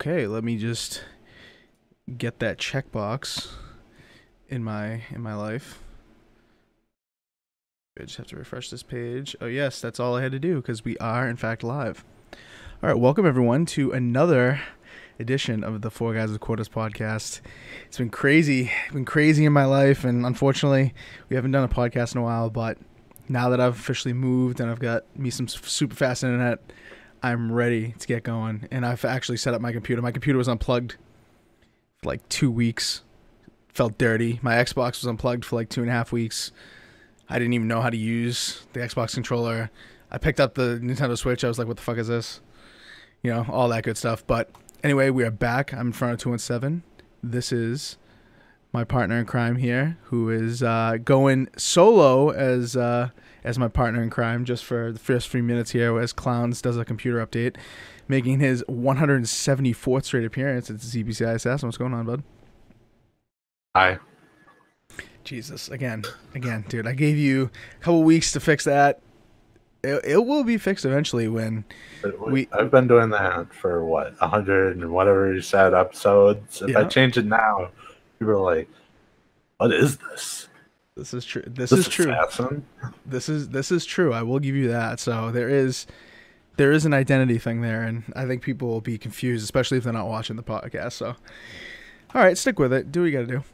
Okay, let me just get that checkbox in my life. I just have to refresh this page. Oh yes, that's all I had to do because we are in fact live. All right, welcome everyone to another edition of the 4GwQPodcast podcast. It's been crazy. In my life, and unfortunately, we haven't done a podcast in a while. But now that I've officially moved and I've got me some super fast internet, I'm ready to get going. And I've actually set up my computer. My computer was unplugged for like 2 weeks. Felt dirty. My Xbox was unplugged for like 2.5 weeks. I didn't even know how to use the Xbox controller. I picked up the Nintendo Switch. I was like, what the fuck is this? You know, all that good stuff. But anyway, we are back. I'm in front of 217. This is my partner in crime here, who is going solo as my partner in crime just for the first 3 minutes here as Clowns does a computer update, making his 174th straight appearance. It's ZBCI Assassin. What's going on, bud? Hi. Jesus, again, dude. I gave you a couple weeks to fix that. It will be fixed eventually when I've been doing that for what, 100 and whatever you said episodes. If I change it now, people are like, "What is this?" This is true. This is true. Assassin? This is true. I will give you that. So there is an identity thing there, and I think people will be confused, especially if they're not watching the podcast. So, all right, stick with it. Do what you got to do.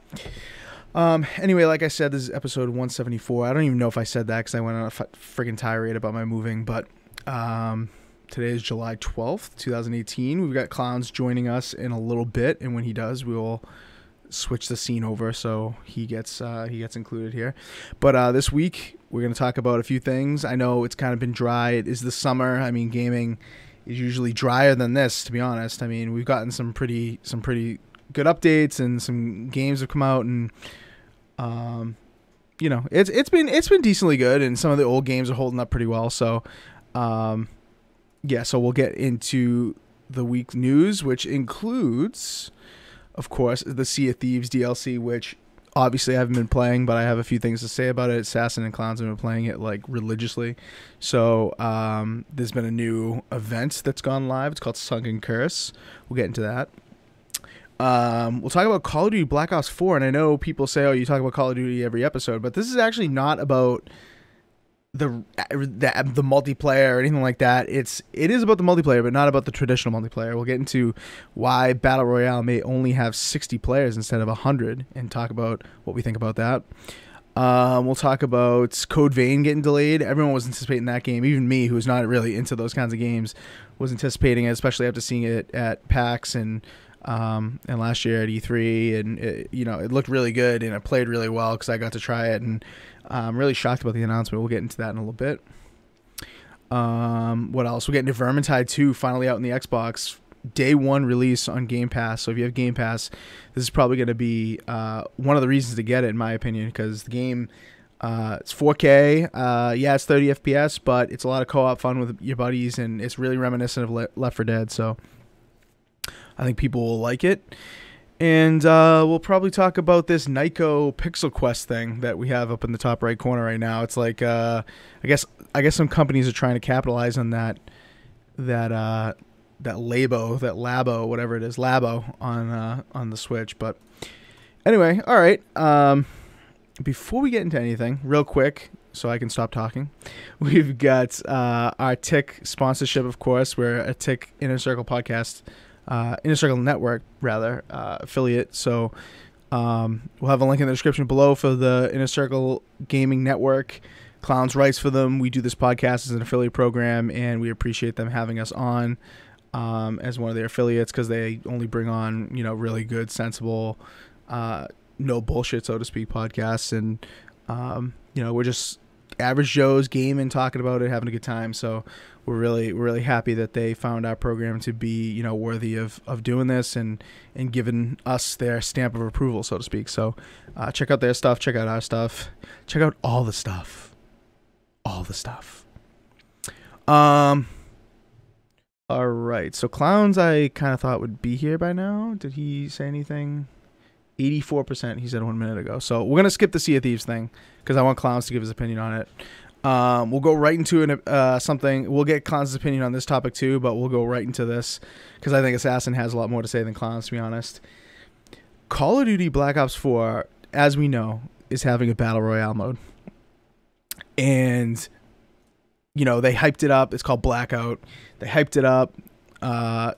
Anyway, like I said, this is episode 174. I don't even know if I said that because I went on a friggin' tirade about my moving, but today is July 12th, 2018. We've got Clowns joining us in a little bit, and when he does, we will switch the scene over so he gets included here. But this week, we're going to talk about a few things. I know it's kind of been dry. It is the summer. I mean, gaming is usually drier than this, to be honest. I mean, we've gotten some pretty good updates, and some games have come out, and you know, it's been decently good, and some of the old games are holding up pretty well. So so we'll get into the week news, which includes, of course, the Sea of Thieves DLC, which obviously I haven't been playing, but I have a few things to say about it. Assassin and Clowns have been playing it like religiously. So there's been a new event that's gone live. It's called Sunken. We'll get into that. We'll talk about Call of Duty Black Ops 4, and I know people say, oh, you talk about Call of Duty every episode, but this is actually not about the multiplayer or anything like that. It is about the multiplayer, but not about the traditional multiplayer. We'll get into why Battle Royale may only have 60 players instead of 100, and talk about what we think about that. We'll talk about Code Vein getting delayed. Everyone was anticipating that game. Even me, who's not really into those kinds of games, was anticipating it, especially after seeing it at PAX and last year at E3, and it looked really good, and it played really well because I got to try it, and I'm really shocked about the announcement. We'll get into that in a little bit. What else? We'll get into Vermintide 2, finally out in the Xbox. Day 1 release on Game Pass. So if you have Game Pass, this is probably going to be one of the reasons to get it, in my opinion, because the game, it's 4K. It's 30 FPS, but it's a lot of co-op fun with your buddies, and it's really reminiscent of Left 4 Dead. So I think people will like it. And we'll probably talk about this Nyko Pixel Quest thing that we have up in the top right corner right now. It's like I guess some companies are trying to capitalize on that Labo, whatever it is, Labo on the Switch. But anyway, all right. Before we get into anything, real quick, so I can stop talking, we've got our Tick sponsorship, of course. We're a Tick Inner Circle podcast. Inner Circle Network, rather, affiliate. So we'll have a link in the description below for the Inner Circle Gaming Network. Clowns writes for them. We do this podcast as an affiliate program, and we appreciate them having us on as one of their affiliates, because they only bring on, really good, sensible, no bullshit, so to speak, podcasts. And, we're just average Joes gaming, talking about it, having a good time. So we're really happy that they found our program to be, worthy of doing this and giving us their stamp of approval, so to speak. So check out their stuff, check out our stuff, check out all the stuff. All right. So Clowns, I kind of thought would be here by now. Did he say anything? 84%, he said 1 minute ago. So we're going to skip the Sea of Thieves thing because I want Clowns to give his opinion on it. We'll go right into something. We'll get Clown's opinion on this topic too, but we'll go right into this because I think Assassin has a lot more to say than Clown's, to be honest. Call of Duty Black Ops 4, as we know, is having a Battle Royale mode. And, you know, they hyped it up. It's called Blackout. They hyped it up. I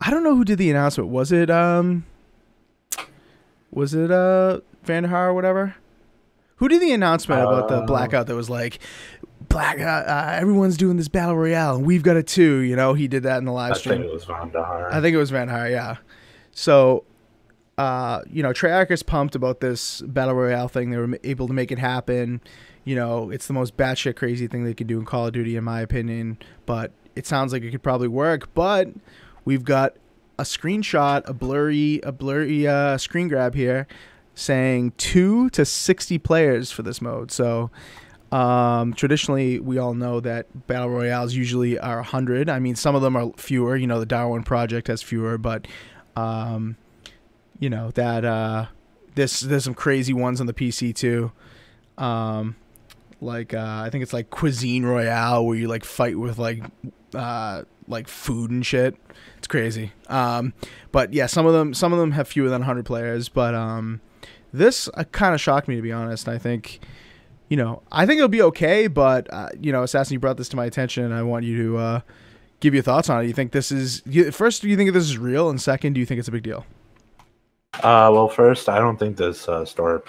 don't know who did the announcement. Was it Vanderhaar or whatever? Who did the announcement about the Blackout that was like, everyone's doing this Battle Royale and we've got it too, you know? He did that in the live stream. I think it was Vanderhaar, yeah. So, you know, Treyarch's pumped about this Battle Royale thing. They were able to make it happen. You know, it's the most batshit crazy thing they could do in Call of Duty, in my opinion. But it sounds like it could probably work. But we've got a screenshot, a blurry screen grab here, saying 2 to 60 players for this mode. So traditionally, we all know that Battle Royales usually are 100. I mean, some of them are fewer. You know, the Darwin Project has fewer, but you know that there's some crazy ones on the PC too. I think it's like Cuisine Royale where you like fight with like food and shit. It's crazy. But yeah, some of them have fewer than 100 players. But this kind of shocked me, to be honest. I think, you know, it'll be okay. But you know, Assassin, you brought this to my attention, and I want you to give your thoughts on it. You think this is first? Do you think this is real? And second, do you think it's a big deal? Well, first, I don't think this store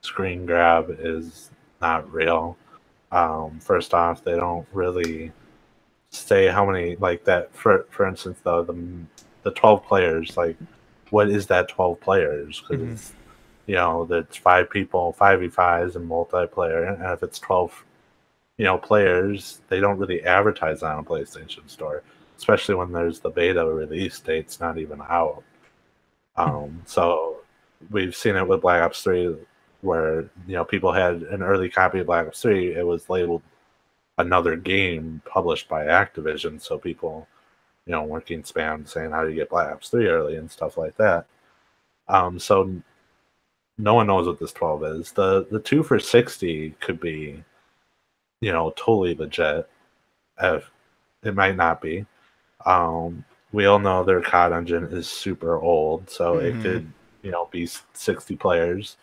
screen grab is not real. First off, they don't really say how many, like that. For instance, though, the 12 players, like, what is that 12 players? Because you know, that's 5 people, 5v5s and multiplayer, and if it's 12, you know, players, they don't really advertise that on a PlayStation Store, especially when there's the beta release date's not even out. So we've seen it with Black Ops 3, where, you know, people had an early copy of Black Ops 3. It was labeled another game published by Activision, so people, you know, weren't getting spammed saying, how do you get Black Ops 3 early and stuff like that. So no one knows what this 12 is. The 2 for 60 could be, you know, totally legit. If it might not be. We all know their COD engine is super old, so it could, you know, be 60 players.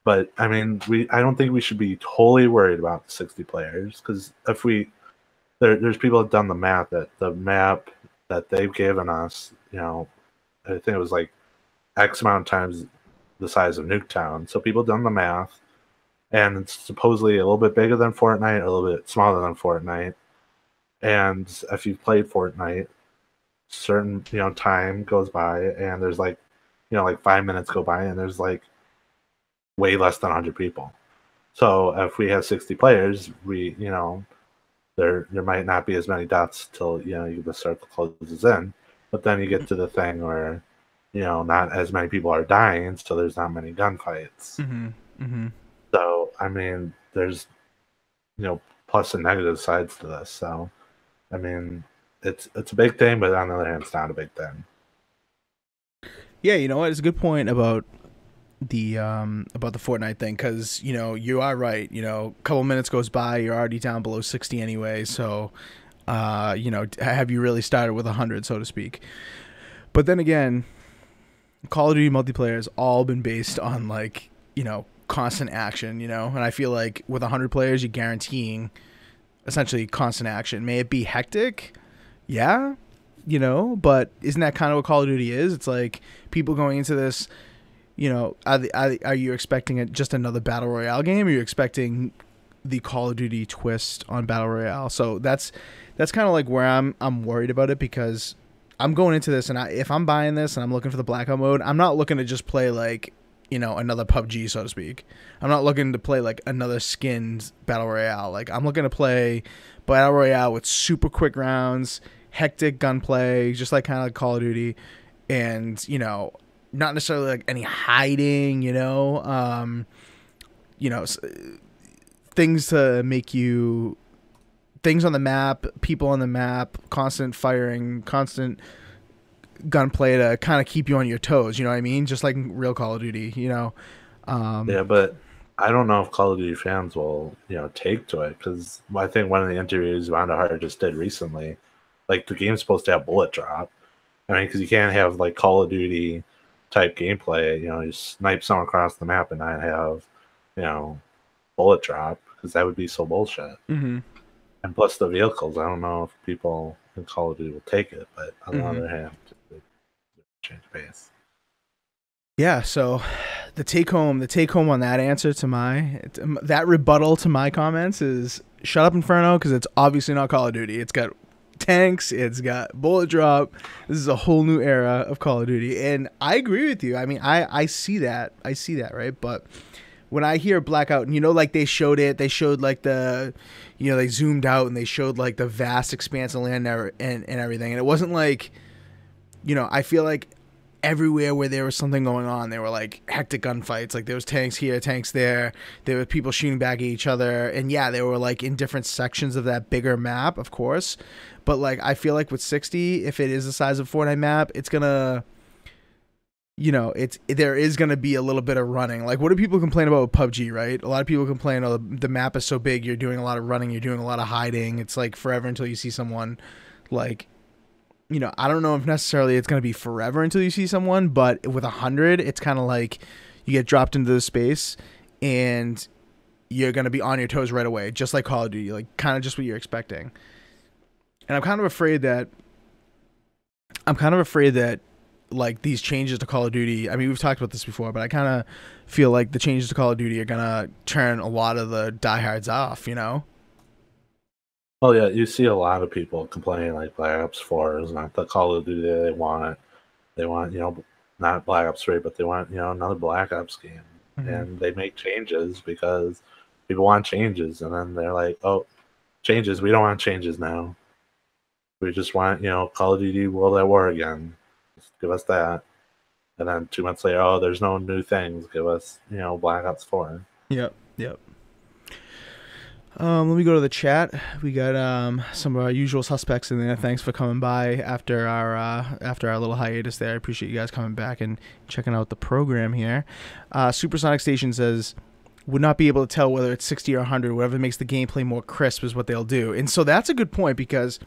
But I mean, I don't think we should be totally worried about 60 players, because if there's people that have done the math, that the map that they've given us, you know, I think it was like X amount of times the size of Nuketown. So people have done the math, and it's supposedly a little bit bigger than Fortnite, a little bit smaller than Fortnite. And if you've played Fortnite, certain, you know, time goes by, and there's like, you know, like 5 minutes go by, and there's like way less than 100 people. So if we have 60 players, you know, there might not be as many deaths till, you know, the circle closes in. But then you get to the thing where, you know, not as many people are dying, so there's not many gunfights. So I mean, there's, you know, plus and negative sides to this. So I mean, it's a big thing, but on the other hand, it's not a big thing. Yeah, you know what? It's a good point about the Fortnite thing, because, you know, you are right. You know, a couple minutes goes by, you're already down below 60 anyway. So, you know, have you really started with 100, so to speak? But then again, Call of Duty multiplayer has all been based on, like, you know, constant action. You know, and I feel like with 100 players, you're guaranteeing essentially constant action. May it be hectic? Yeah, you know, but isn't that kind of what Call of Duty is? It's like people going into this, you know, are you expecting just another Battle Royale game? Or are you expecting the Call of Duty twist on Battle Royale? So that's kind of like where I'm worried about it, because I'm going into this, and if I'm buying this and I'm looking for the Blackout mode, I'm not looking to just play like, you know, another PUBG, so to speak. I'm not looking to play like another skinned Battle Royale. Like, I'm looking to play Battle Royale with super quick rounds, hectic gunplay, just like kind of like Call of Duty, and, you know, not necessarily like any hiding, you know, things to make you, things on the map, people on the map, constant firing, constant gunplay to kind of keep you on your toes, you know what I mean? Just like real Call of Duty, you know. Yeah, but I don't know if Call of Duty fans will, take to it, because I think one of the interviews Vonda Hart just did recently, like the game's supposed to have bullet drop. I mean, because you can't have like Call of Duty type gameplay, you snipe someone across the map and not have, you know, bullet drop, because that would be so bullshit. Mm-hmm. And plus the vehicles, I don't know if people in Call of Duty will take it, but on the Mm-hmm. other hand, it change pace. Yeah, so the take home on that answer to that rebuttal to my comments is shut up, Inferno, because it's obviously not Call of Duty. It's got tanks, it's got bullet drop. This is a whole new era of Call of Duty, and I agree with you. I mean, I see that, right? But when I hear Blackout, and like they showed like the, they zoomed out and they showed like the vast expanse of land and everything, and it wasn't like, I feel like everywhere where there was something going on, there were like hectic gunfights. Like there was tanks here, tanks there. There were people shooting back at each other, and yeah, they were like in different sections of that bigger map, of course. But like I feel like with 60, if it is the size of Fortnite map, it's gonna, there is gonna be a little bit of running. Like what do people complain about with PUBG, right? A lot of people complain, oh, the map is so big, you're doing a lot of running, you're doing a lot of hiding. It's like forever until you see someone. Like, I don't know if necessarily it's going to be forever until you see someone, but with 100, it's kind of like you get dropped into the space and you're going to be on your toes right away, just like Call of Duty, like kind of just what you're expecting. And I'm kind of afraid that like these changes to Call of Duty, I mean, we've talked about this before, but I kind of feel like the changes to Call of Duty are going to turn a lot of the diehards off, Well, yeah, you see a lot of people complaining like Black Ops 4 is not the Call of Duty they want. They want, not Black Ops 3, but they want, another Black Ops game. Mm-hmm. And they make changes because people want changes. And then they're like, oh, changes. We don't want changes now. We just want, Call of Duty World at War again. Just give us that. And then 2 months later, oh, there's no new things. Give us, Black Ops 4. Yep. Let me go to the chat. We got some of our usual suspects in there. Thanks for coming by after our little hiatus there. I appreciate you guys coming back and checking out the program here. Supersonic Station says, would not be able to tell whether it's 60 or 100. Whatever makes the gameplay more crisp is what they'll do. And so that's a good point, because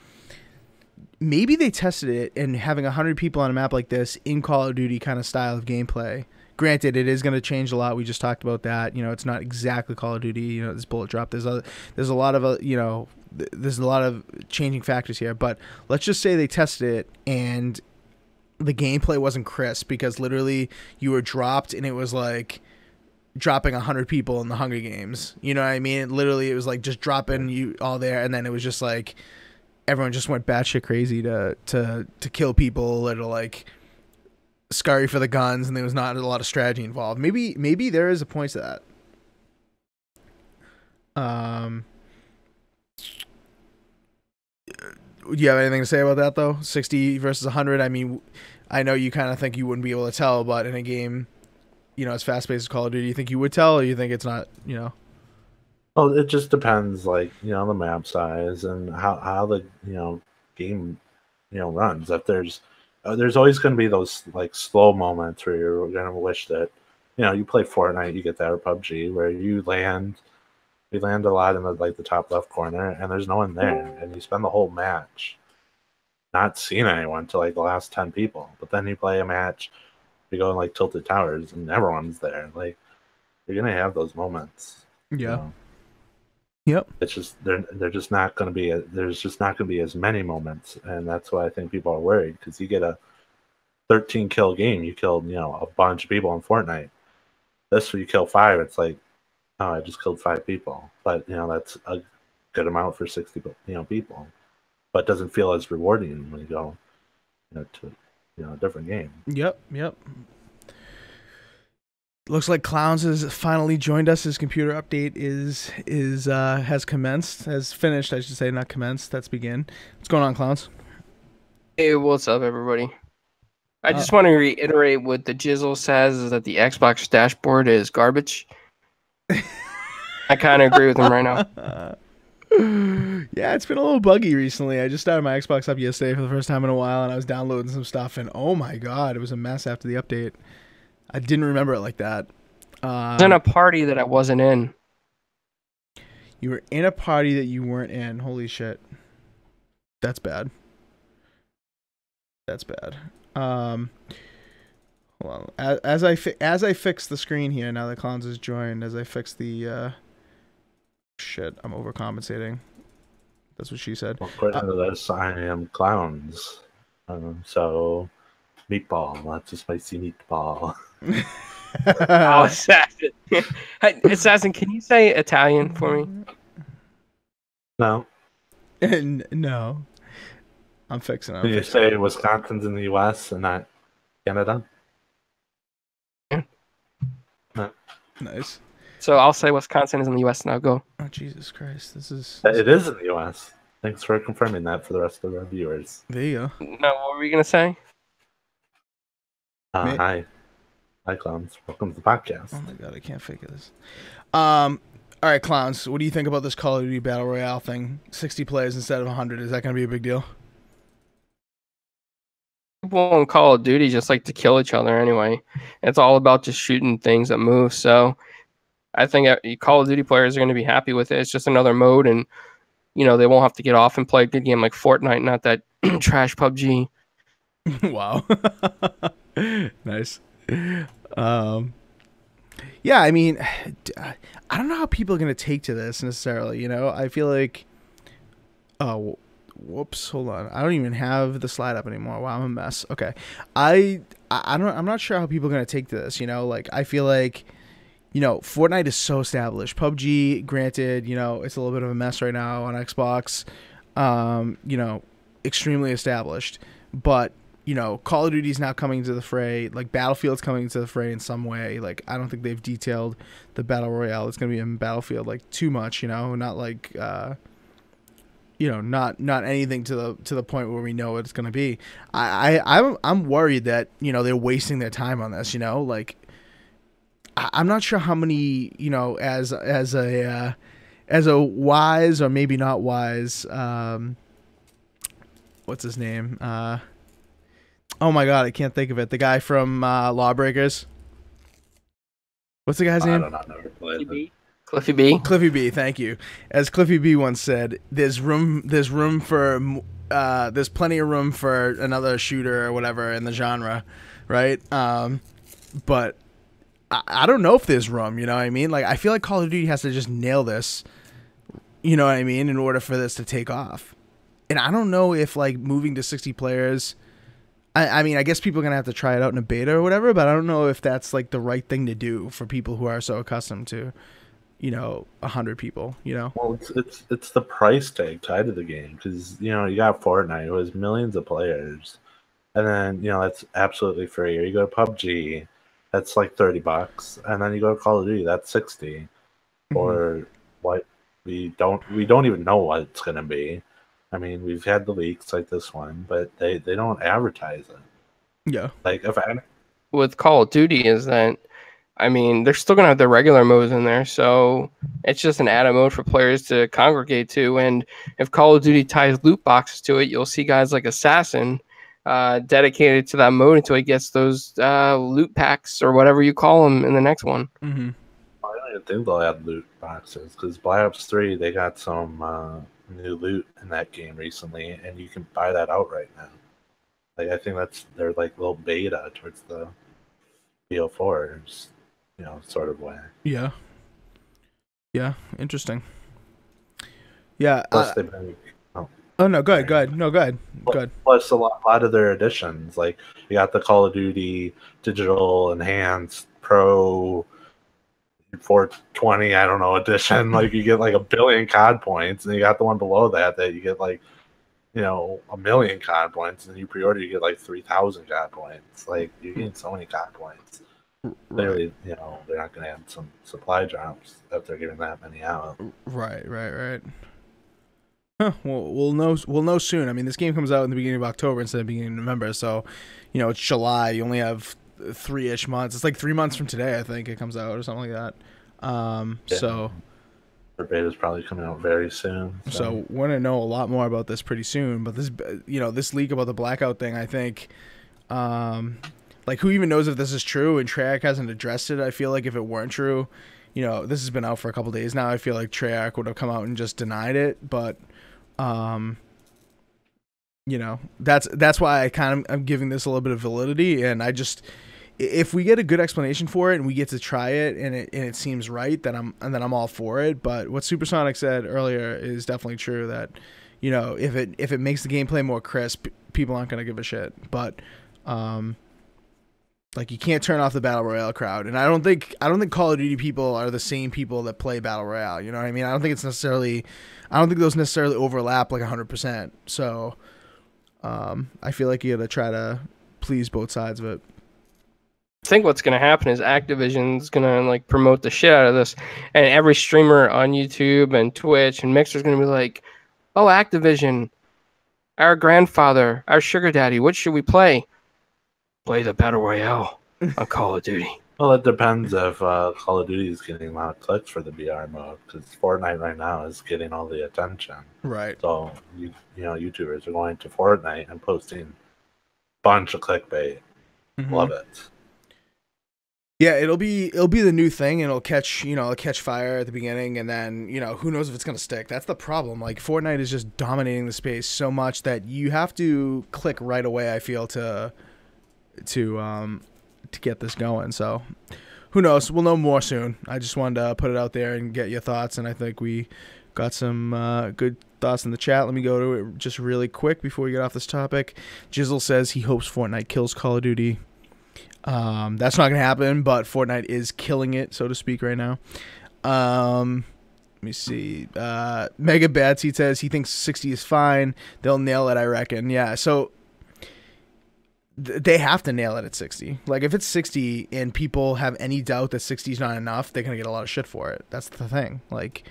maybe they tested it, and having 100 people on a map like this in Call of Duty kind of style of gameplay. Granted, it is going to change a lot. We just talked about that. It's not exactly Call of Duty. This bullet drop. There's a lot of there's a lot of changing factors here. But let's just say they tested it and the gameplay wasn't crisp, because literally you were dropped and it was like dropping 100 people in the Hunger Games. You know what I mean? Literally, it was like just dropping you all there, and then it was just like everyone just went batshit crazy to kill people, or to like scurry for the guns, and there was not a lot of strategy involved. Maybe there is a point to that. Do you have anything to say about that, though? 60 versus 100? I mean, I know you kind of think you wouldn't be able to tell, but in a game, as fast-paced as Call of Duty, you think you would tell, or you think it's not, Well, it just depends, like, the map size and how the, game, runs. If there's always going to be those like slow moments where you're going to wish that, you play Fortnite, you get that, or PUBG, where we land a lot in the top left corner, and there's no one there, and you spend the whole match not seeing anyone till like the last 10 people. But then you play a match, you go in like Tilted Towers, and everyone's there. Like, you're gonna have those moments. Yeah. Yep. It's just they're just not going to be there's just not going to be as many moments, and that's why I think people are worried, because you get a 13 kill game, you killed a bunch of people in Fortnite. This, where you kill 5, it's like, oh, I just killed 5 people, but that's a good amount for 60 people, but it doesn't feel as rewarding when you go to a different game. Yep. Looks like Clowns has finally joined us. His computer update has finished, I should say, not commenced. That's begin. What's going on, Clowns? Hey, what's up, everybody? I just want to reiterate what the Jizzle says, is that the Xbox dashboard is garbage. I kind of agree with him right now. Yeah, it's been a little buggy recently. I just started my Xbox up yesterday for the first time in a while, and I was downloading some stuff, and oh my god, it was a mess after the update. I didn't remember it like that. I was in a party that I wasn't in. You were in a party that you weren't in. Holy shit. That's bad. That's bad. Hold on. As I fix the screen here, now that Clowns has joined, as I fix the shit, I'm overcompensating. That's what she said. Well, according to this, I am Clowns. So, meatball, lots of spicy meatball. Oh, Assassin. Hey, Assassin, can you say Italian for me? No. No. I'm fixing it. Can you say Wisconsin's in the U.S. and not Canada? Yeah. No. Nice. So I'll say Wisconsin is in the U.S. now. Go. Oh, Jesus Christ. This is... It is in the U.S. Thanks for confirming that for the rest of our viewers. There you go. No, what were you going to say? Hi. Hi, Clowns. Welcome to the podcast. Oh my god, I can't figure this. All right, Clowns, what do you think about this Call of Duty Battle Royale thing? 60 players instead of 100. Is that going to be a big deal? People in Call of Duty just like to kill each other anyway. It's all about just shooting things that move. So I think Call of Duty players are going to be happy with it. It's just another mode, and they won't have to get off and play a good game like Fortnite, not that trash PUBG. Wow. Nice. Yeah, I mean, I don't know how people are going to take to this necessarily, I feel like... Oh, whoops, hold on. I don't even have the slide up anymore. Wow, I'm a mess. Okay. I'm not sure how people are going to take to this, I feel like, Fortnite is so established. PUBG, granted, it's a little bit of a mess right now on Xbox, extremely established, but Call of Duty is now coming to the fray. Like, Battlefield's coming to the fray in some way. Like, I don't think they've detailed the Battle Royale. It's going to be in Battlefield, like, too much, not like, not anything to the point where we know what it's going to be. I'm worried that, they're wasting their time on this, like, I'm not sure how many, as a wise or maybe not wise, what's his name? Oh my god, I can't think of it. The guy from Lawbreakers. What's the guy's name? I don't know. Cliffy B. Cliffy B. Thank you. As Cliffy B once said, there's plenty of room for another shooter or whatever in the genre, right? But I don't know if there's room. You know what I mean? Like, I feel like Call of Duty has to just nail this. You know what I mean? In order for this to take off, and I don't know if like moving to 60 players. I mean, I guess people are going to have to try it out in a beta or whatever, but I don't know if that's, like, the right thing to do for people who are so accustomed to, 100 people, Well, it's the price tag tied to the game, because, you got Fortnite, who has millions of players, and then, that's absolutely free. Or you go to PUBG, that's, like, $30, and then you go to Call of Duty, that's 60 Mm-hmm. Or what we don't even know what it's going to be. I mean, we've had the leaks like this one, but they don't advertise it. Yeah. Like, with Call of Duty is that, I mean, they're still going to have their regular modes in there, so it's just an added mode for players to congregate to, and if Call of Duty ties loot boxes to it, you'll see guys like Assassin dedicated to that mode until he gets those loot packs or whatever you call them in the next one. Mm-hmm. I don't even think they'll add loot boxes, because Black Ops 3, they got some new loot in that game recently, and you can buy that outright now. Like, I think that's their like little beta towards the BO4's, sort of way. Yeah. Yeah. Interesting. Yeah. Plus, they've been. Oh no! Go ahead. No, go ahead. Plus, a lot of their additions, like you got the Call of Duty Digital Enhanced Pro 420, I don't know, edition. Like, you get like 1 billion COD points, and you got the one below that you get like, 1 million COD points, and you pre-order, you get like 3,000 COD points. Like, you're getting so many COD points. Clearly, they're not going to have some supply drops if they're giving that many out. Right. Huh, well, we'll know soon. I mean, this game comes out in the beginning of October instead of beginning of November, so it's July. You only have 3-ish months. It's like 3 months from today, I think it comes out or something like that. So the beta is probably coming out very soon. So we're gonna know a lot more about this pretty soon. But this, this leak about the blackout thing, I think, like like, who even knows if this is true? And Treyarch hasn't addressed it. I feel like if it weren't true, you know, this has been out for a couple days now. I feel like Treyarch would have come out and just denied it. But, you know, that's why I'm giving this a little bit of validity. And I just, if we get a good explanation for it and we get to try it and it seems right, then I'm all for it. But what Supersonic said earlier is definitely true, that, you know, if it makes the gameplay more crisp, people aren't gonna give a shit. But like, you can't turn off the Battle Royale crowd, and I don't think Call of Duty people are the same people that play Battle Royale. You know what I mean? I don't think those necessarily overlap like 100%. So I feel like you gotta try to please both sides of it. I think what's going to happen is Activision's going to like promote the shit out of this, and every streamer on YouTube and Twitch and Mixer's going to be like, "Oh, Activision, our grandfather, our sugar daddy, what should we play? Play the Battle Royale on Call of Duty." Well, it depends if Call of Duty is getting a lot of clicks for the BR mode, because Fortnite right now is getting all the attention. Right. So you know, YouTubers are going to Fortnite and posting a bunch of clickbait. Mm-hmm. Love it. Yeah, it'll be the new thing, and it'll catch fire at the beginning, and then, you know, who knows if it's gonna stick. That's the problem. Like, Fortnite is just dominating the space so much that you have to click right away, I feel, to get this going. So who knows? We'll know more soon. I just wanted to put it out there and get your thoughts, and I think we got some good thoughts in the chat. Let me go to it just really quick before we get off this topic. Jizzle says he hopes Fortnite kills Call of Duty. That's not gonna happen, but Fortnite is killing it, so to speak, right now. Let me see. Mega Batsy says he thinks 60 is fine. They'll nail it, I reckon. Yeah, so they have to nail it at 60. Like, if it's 60 and people have any doubt that 60 is not enough, they're gonna get a lot of shit for it. That's the thing. Like,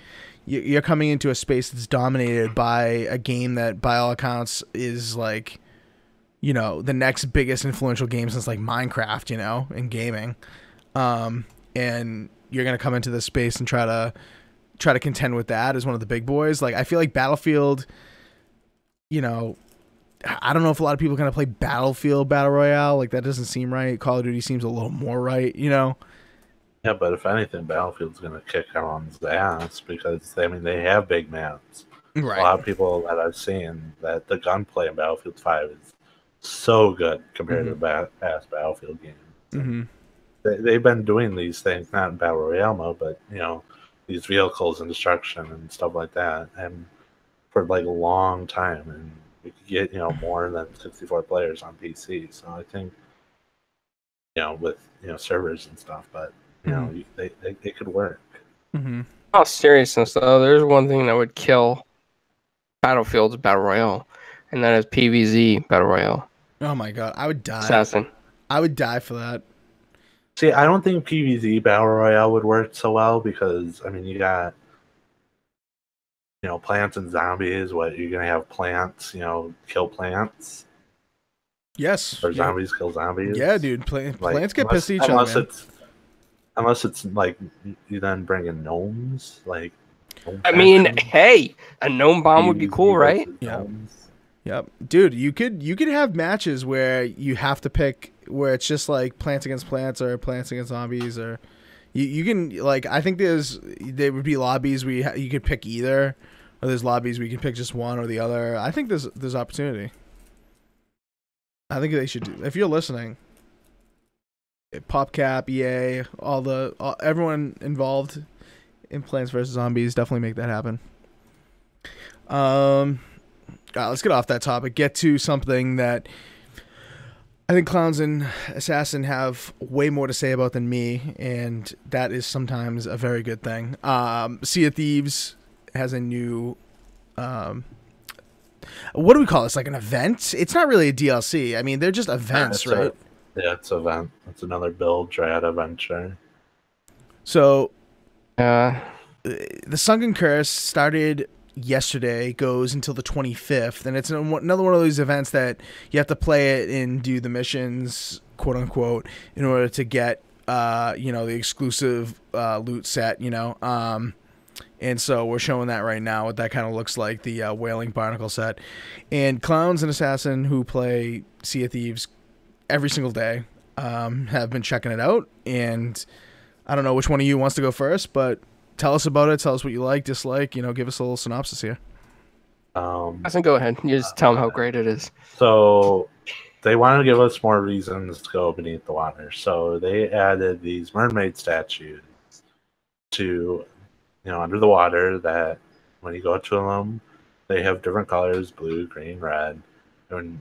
you're coming into a space that's dominated by a game that, by all accounts, is like, you know, the next biggest influential game since like Minecraft, you know, in gaming. And you're going to come into this space and try to contend with that as one of the big boys. Like, I feel like Battlefield, you know, I don't know if a lot of people are going to play Battlefield Battle Royale. Like, that doesn't seem right. Call of Duty seems a little more right, you know? Yeah, but if anything, Battlefield's going to kick everyone's ass, because, I mean, they have big maps. Right. A lot of people that I've seen, that the gunplay in Battlefield 5 is so good compared to past Battlefield games. Mm-hmm. They've been doing these things, not in Battle Royale mode, but, you know, these vehicles and destruction and stuff like that, and for like a long time, and we could get, you know, more than 64 players on PC. So I think, you know, with, you know, servers and stuff, but, you know, they could work. Mm-hmm. All seriousness, though, there's one thing that would kill Battlefield's Battle Royale, and that is PvZ Battle Royale. Oh my god, I would die. Assassin. I would die for that. See, I don't think PvZ Battle Royale would work so well, because, I mean, you got, you know, plants and zombies. What, you're going to have plants, you know, kill plants? Yes. Or zombies kill zombies? Yeah, dude. Plants get pissed at each other. Unless it's like you then bring in gnomes, like. I mean, hey, a gnome bomb would be cool, right? Yeah. Yep, dude. You could have matches where you have to pick, where it's just like plants against plants or plants against zombies, or you can, like, I think there would be lobbies where you could pick either, or there's lobbies where you can pick just one or the other. I think there's opportunity. I think they should do. If you're listening, PopCap, EA, everyone involved in Plants vs Zombies, definitely make that happen. Let's get off that topic. Get to something that I think Clowns and Assassin have way more to say about than me, and that is sometimes a very good thing. Sea of Thieves has a new, what do we call this? Like an event? It's not really a DLC. I mean, they're just events, right? Yeah, it's an event. It's another build trad adventure. So, the Sunken Curse started yesterday, goes until the 25th, and it's another one of those events that you have to play it and do the missions, quote unquote, in order to get you know, the exclusive loot set, you know. And so we're showing that right now, what that kind of looks like, the Wailing Barnacle set. And Clowns and Assassin, who play Sea of Thieves every single day, have been checking it out, and I don't know which one of you wants to go first, but tell us about it. Tell us what you like, dislike. Give us a little synopsis here. I think go ahead. You just tell them how great it is. So they want to give us more reasons to go beneath the water. So they added these mermaid statues to, under the water that when you go to them, they have different colors, blue, green, red. And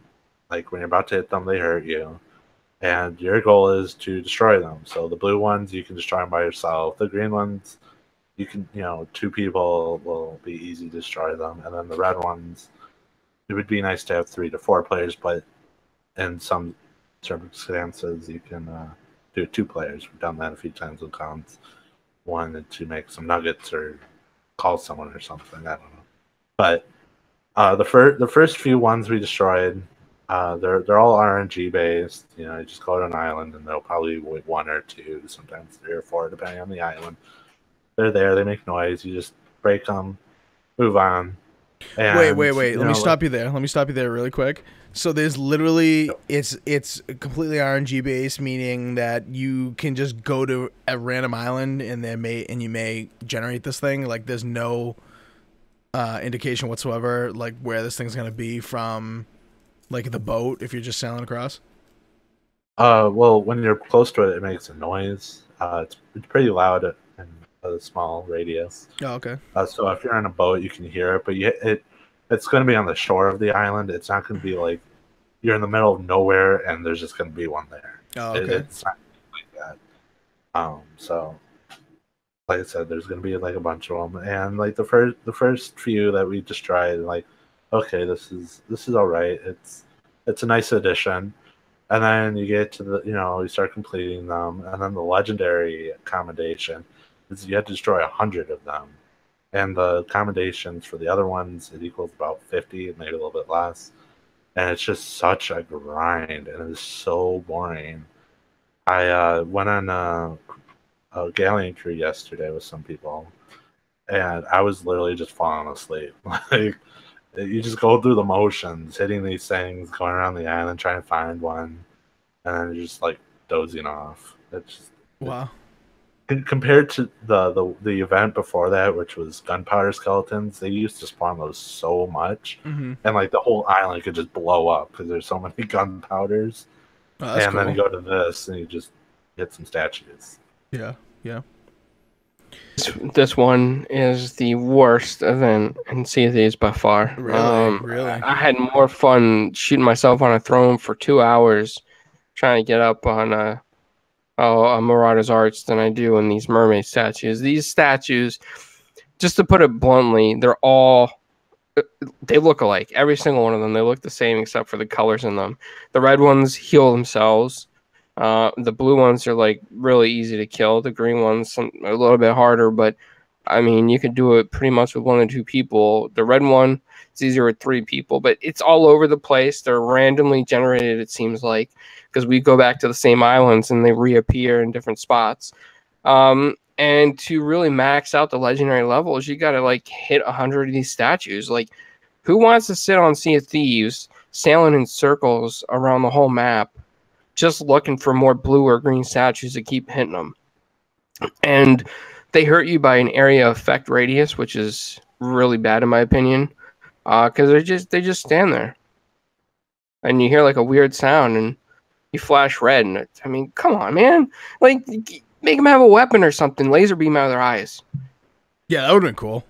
like when you're about to hit them, they hurt you. And your goal is to destroy them. So the blue ones, you can destroy them by yourself. The green ones, you can, two people will be easy to destroy them. And then the red ones, it would be nice to have 3 to 4 players, but in some circumstances, you can do 2 players. We've done that a few times with cons. Wanted to make some nuggets or call someone or something. I don't know. But the first few ones we destroyed, they're all RNG based. You just go to an island and they'll probably be 1 or 2, sometimes 3 or 4, depending on the island. They're there. They make noise. You just break them, move on. And, wait. Let me stop you there. Let me stop you there really quick. So there's literally it's completely RNG based, meaning that you can just go to a random island and you may generate this thing. Like there's no indication whatsoever like where this thing's gonna be from, like the boat if you're just sailing across. Well, when you're close to it makes a noise. It's pretty loud in a small radius. Oh, okay. So if you're on a boat, you can hear it, but it's going to be on the shore of the island. It's not going to be like you're in the middle of nowhere and there's just going to be one there. Oh, okay. It's not like that. So, like I said, there's going to be like a bunch of them, and like the first few that we just tried, like, okay, this is all right. It's a nice addition, and then you get to the you start completing them, and then the legendary accommodation is you have to destroy 100 of them. And the accommodations for the other ones, it equals about 50, maybe a little bit less. And it's just such a grind, and it's so boring. I went on a galleon crew yesterday with some people, and I was literally just falling asleep. Like, you just go through the motions, hitting these things, going around the island, trying to find one, and then you're just like dozing off. It's just wow. Compared to the event before that, which was gunpowder skeletons, they used to spawn those so much, and like the whole island could just blow up because there's so many gunpowders. Oh, that's cool. Then you go to this and you just hit some statues. Yeah. This one is the worst event in Sea of Thieves by far. Really? I had more fun shooting myself on a throne for 2 hours trying to get up on a Marauder's Arch than I do in these mermaid statues. These statues, just to put it bluntly, they look alike. Every single one of them, they look the same except for the colors in them. The red ones heal themselves. The blue ones are like really easy to kill. The green ones a little bit harder, but I mean, you could do it pretty much with 1 or 2 people. The red one, it's easier with 3 people, but it's all over the place. They're randomly generated, it seems like, because we go back to the same islands and they reappear in different spots. And to really max out the legendary levels, you got to like hit 100 of these statues. Like, who wants to sit on Sea of Thieves, sailing in circles around the whole map, just looking for more blue or green statues to keep hitting them? And they hurt you by an area effect radius, which is really bad in my opinion, because they just stand there, and you hear like a weird sound, and you flash red, and I mean, come on, man! Like, make them have a weapon or something. Laser beam out of their eyes. Yeah, that would have been cool.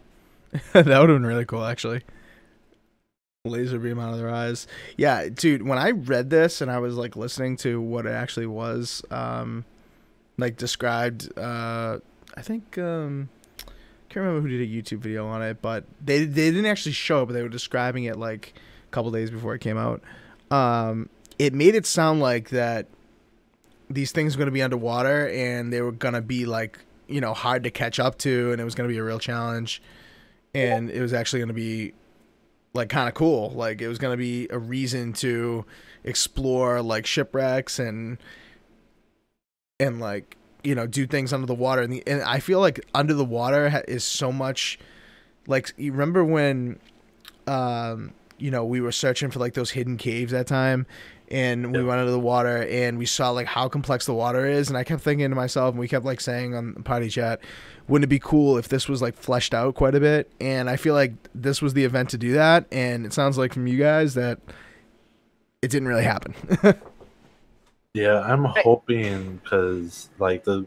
That would have been really cool, actually. Laser beam out of their eyes. Yeah, dude, when I read this and I was like listening to what it actually was, like described, I think can't remember who did a YouTube video on it, but they didn't actually show it, but they were describing it like a couple days before it came out. It made it sound like that these things were going to be underwater and they were going to be like, hard to catch up to, and it was going to be a real challenge, and it was actually going to be like kind of cool. Like, it was going to be a reason to explore like shipwrecks and like, do things under the water. And I feel like under the water is so much, like, you remember when we were searching for like those hidden caves that time, and we went under the water and we saw like how complex the water is, and I kept thinking to myself, and we kept like saying on the party chat, wouldn't it be cool if this was like fleshed out quite a bit? And I feel like this was the event to do that, and it sounds like from you guys that it didn't really happen. Yeah, I'm hoping, because like the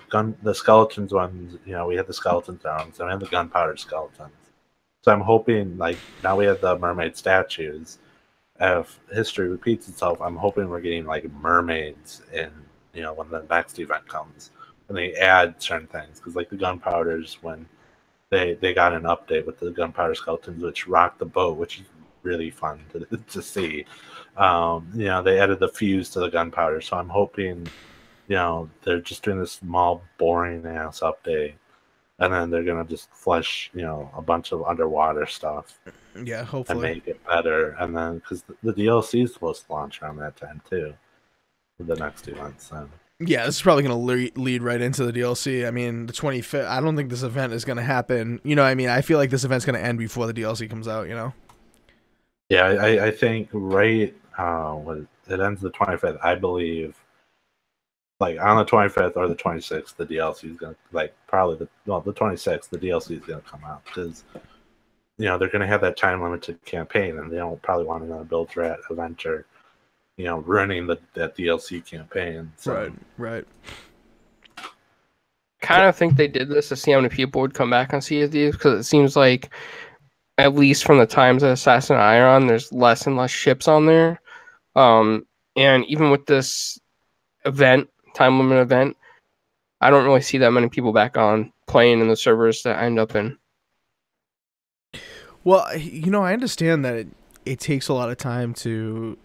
skeletons ones, we had the skeleton zones and we had the gunpowder skeletons. So I'm hoping, like, now we have the mermaid statues. If history repeats itself, I'm hoping we're getting like mermaids in, when the next event comes, and they add certain things, because like the gunpowders, when they got an update with the gunpowder skeletons, which rocked the boat, which is really fun to see. They added the fuse to the gunpowder, so I'm hoping, they're just doing this small, boring ass update, and then they're gonna just flesh, a bunch of underwater stuff. Yeah, hopefully, and make it better. And then because the DLC is supposed to launch around that time too, for the next 2 months. So. Yeah, this is probably going to lead right into the DLC. I mean, the 25th. I don't think this event is going to happen. I feel like this event's going to end before the DLC comes out. Yeah, I think right when it ends the 25th, I believe, like on the 25th or the 26th, the DLC is going to, probably the 26th, the DLC is going to come out, because they're going to have that time limited campaign, and they don't probably want to build that event or ruining that DLC campaign. So. Right. Kind of think they did this to see how many people would come back on Sea of Thieves, because it seems like, at least from the times of Assassin Iron, there's less and less ships on there. And even with this event, time limit event, I don't really see that many people back on playing in the servers that I end up in. Well, I understand that it takes a lot of time to,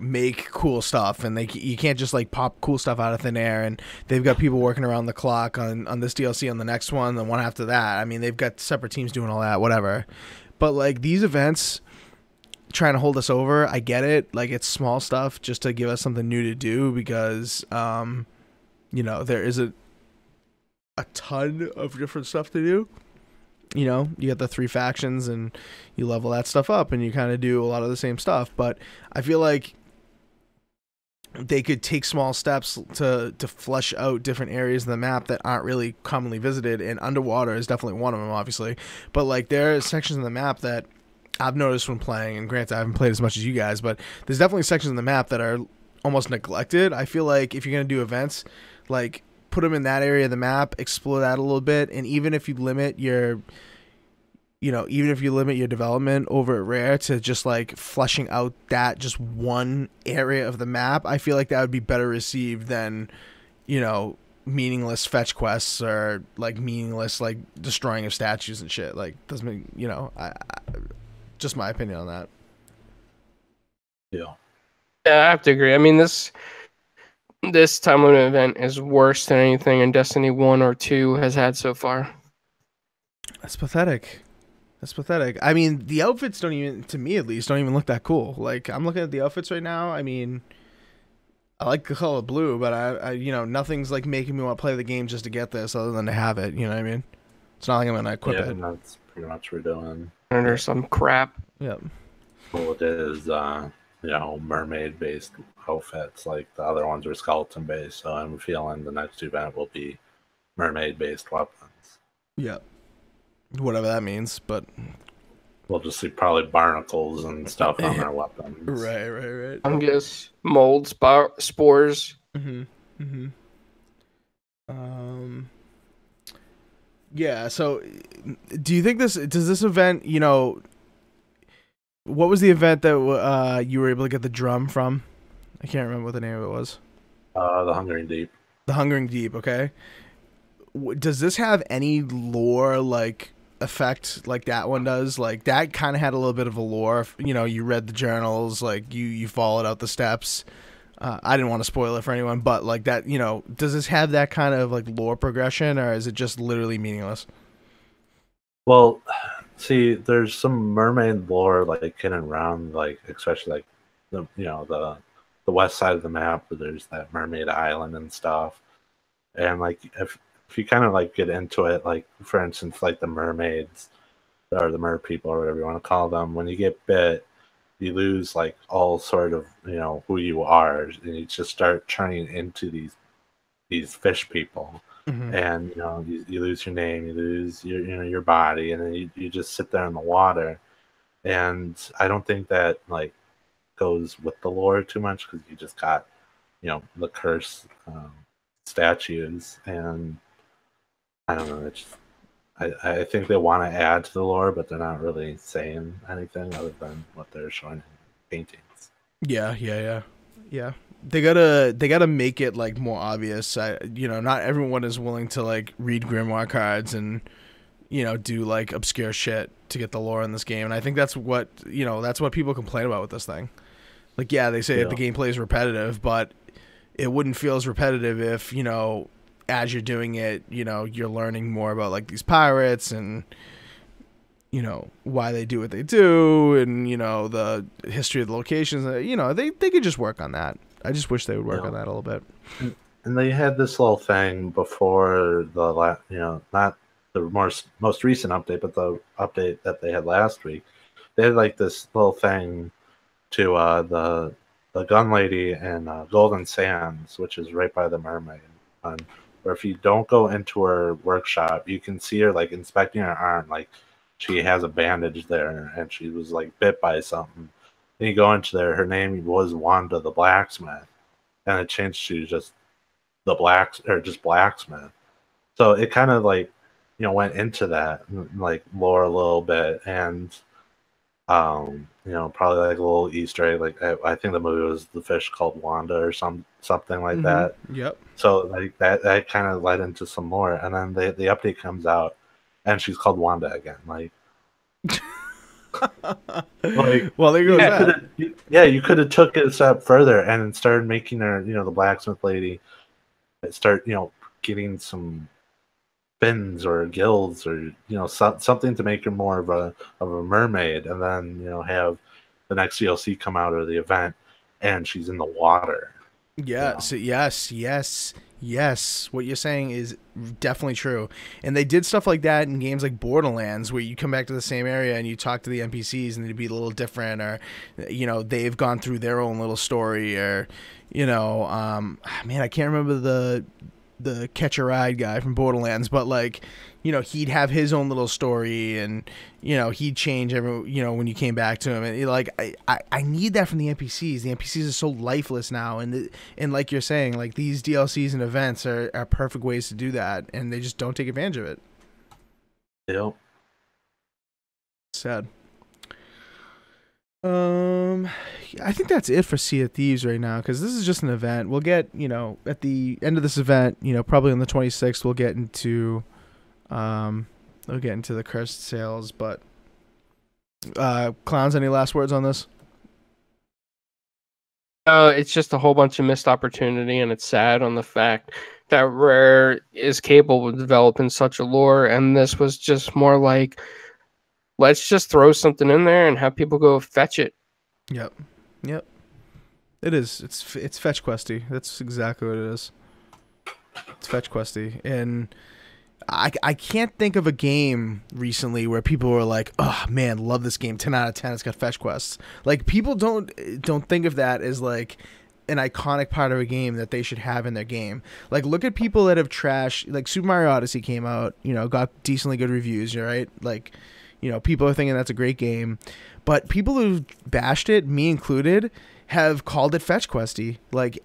make cool stuff, and you can't just like pop cool stuff out of thin air, and they've got people working around the clock on this DLC, on the next one, the one after that. I mean, they've got separate teams doing all that, whatever. But like these events trying to hold us over, I get it. Like, it's small stuff just to give us something new to do, because there is a ton of different stuff to do. You got the 3 factions, and you level that stuff up, and you kind of do a lot of the same stuff. But I feel like they could take small steps to flesh out different areas of the map that aren't really commonly visited, and underwater is definitely one of them, obviously. But like, there are sections of the map that I've noticed when playing, and granted, I haven't played as much as you guys, but there's definitely sections of the map that are almost neglected. I feel like if you're going to do events, like, put them in that area of the map, explore that a little bit, and even if you limit your development over at Rare to just like fleshing out that just one area of the map, I feel like that would be better received than, meaningless fetch quests, or like meaningless like destroying of statues and shit. Like, doesn't make, I just my opinion on that. Yeah, I have to agree. I mean, this time limit event is worse than anything in Destiny 1 or 2 has had so far. That's pathetic. I mean, the outfits don't even, to me at least, don't even look that cool. Like, I'm looking at the outfits right now. I mean, I like the color blue, but I nothing's like making me want to play the game just to get this, other than to have it. You know what I mean? It's not like I'm gonna equip it. And that's pretty much what we're doing. Or some crap. Yep. Well, it is, mermaid-based outfits. Like, the other ones were skeleton-based, so I'm feeling the next event will be mermaid-based weapons. Yep. Whatever that means, but we'll just see probably barnacles and stuff on our weapons. Right. Fungus, mold, spores. Yeah. So, do you think does this event? What was the event that you were able to get the drum from? I can't remember what the name of it was. The Hungering Deep. The Hungering Deep. Okay. Does this have any lore like effect like that one does? Like, that kind of had a little bit of a lore. You read the journals, like you followed out the steps. I didn't want to spoil it for anyone, but like that, does this have that kind of like lore progression, or is it just literally meaningless? Well, see, there's some mermaid lore like in and around, like especially like the west side of the map, where there's that mermaid island and stuff. And like if you kind of like get into it, like for instance, like the mermaids, or the mer people, or whatever you want to call them, when you get bit, you lose like all sort of who you are, and you just start turning into these fish people. Mm-hmm. And you lose your name, you lose your body, and then you just sit there in the water. And I don't think that like goes with the lore too much, because you just got the curse statues, and I don't know, it's I think they want to add to the lore, but they're not really saying anything other than what they're showing in paintings. Yeah. They gotta make it like more obvious. Not everyone is willing to like read grimoire cards and do like obscure shit to get the lore in this game. And I think that's what people complain about with this thing. Like, yeah, they say the gameplay is repetitive, but it wouldn't feel as repetitive if as you're doing it, you're learning more about like these pirates and why they do what they do, and the history of the locations. They could just work on that. I just wish they would work on that a little bit. And they had this little thing before not the most recent update, but the update that they had last week. They had like this little thing to the gun lady in Golden Sands, which is right by the mermaid. Where if you don't go into her workshop, you can see her like inspecting her arm, like she has a bandage there, and she was like bit by something. Then you go into there, her name was Wanda the Blacksmith, and it changed to just just Blacksmith. So it kind of like went into that like lore a little bit, and probably like a little Easter egg. Like I think the movie was The Fish Called Wanda or something like that. Yep. So like that kind of led into some lore, and then the update comes out, and she's called Wanda again. Like, well, there goes that. You could have took it a step further and started making her, the blacksmith lady, start getting some fins or gills, or something to make her more of a mermaid, and then have the next DLC come out of the event and she's in the water. Yeah. So yes, what you're saying is definitely true. And they did stuff like that in games like Borderlands, where you come back to the same area and you talk to the NPCs and they'd be a little different, or they've gone through their own little story, or man, I can't remember the Catch a Ride guy from Borderlands, but like he'd have his own little story, and he'd change when you came back to him, and I need that from the NPCs. The NPCs are so lifeless now, and like you're saying, like these DLCs and events are perfect ways to do that, and they just don't take advantage of it. Yep. Sad. I think that's it for Sea of Thieves right now, because this is just an event. We'll get, at the end of this event, probably on the 26th, we'll get into the cursed sales. But Clowns, any last words on this? It's just a whole bunch of missed opportunity, and it's sad on the fact that Rare is capable of developing such a lore, and this was just more like, let's just throw something in there and have people go fetch it. Yep. It is. It's fetch questy. That's exactly what it is. It's fetch questy, and I can't think of a game recently where people were like, "Oh man, love this game. 10 out of 10. It's got fetch quests." Like, people don't think of that as like an iconic part of a game that they should have in their game. Like, look at people that have trashed. Like, Super Mario Odyssey came out, got decently good reviews, right? Like, people are thinking that's a great game, but people who bashed it, me included, have called it fetch questy. Like,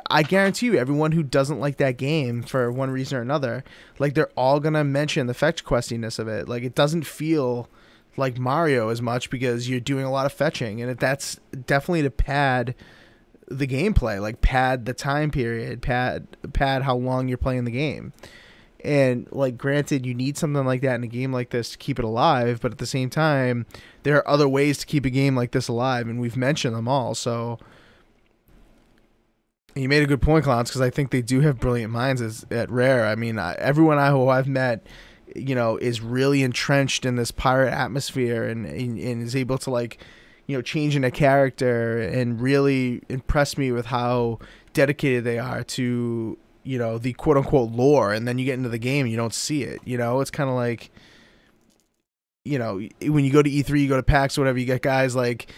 I guarantee you, everyone who doesn't like that game for one reason or another, like, they're all gonna mention the fetch questiness of it. Like, it doesn't feel like Mario as much because you're doing a lot of fetching, and that's definitely to pad the gameplay, like pad the time period, pad how long you're playing the game. And like, granted, you need something like that in a game like this to keep it alive, but at the same time, there are other ways to keep a game like this alive, and we've mentioned them all. So you made a good point, Clowns, because I think they do have brilliant minds at Rare. I mean, everyone who I've met, is really entrenched in this pirate atmosphere, and is able to like, change in a character and really impress me with how dedicated they are to the quote unquote lore, and then you get into the game and you don't see it. It's kind of like, you know, when you go to E3, you go to PAX, whatever, you get guys like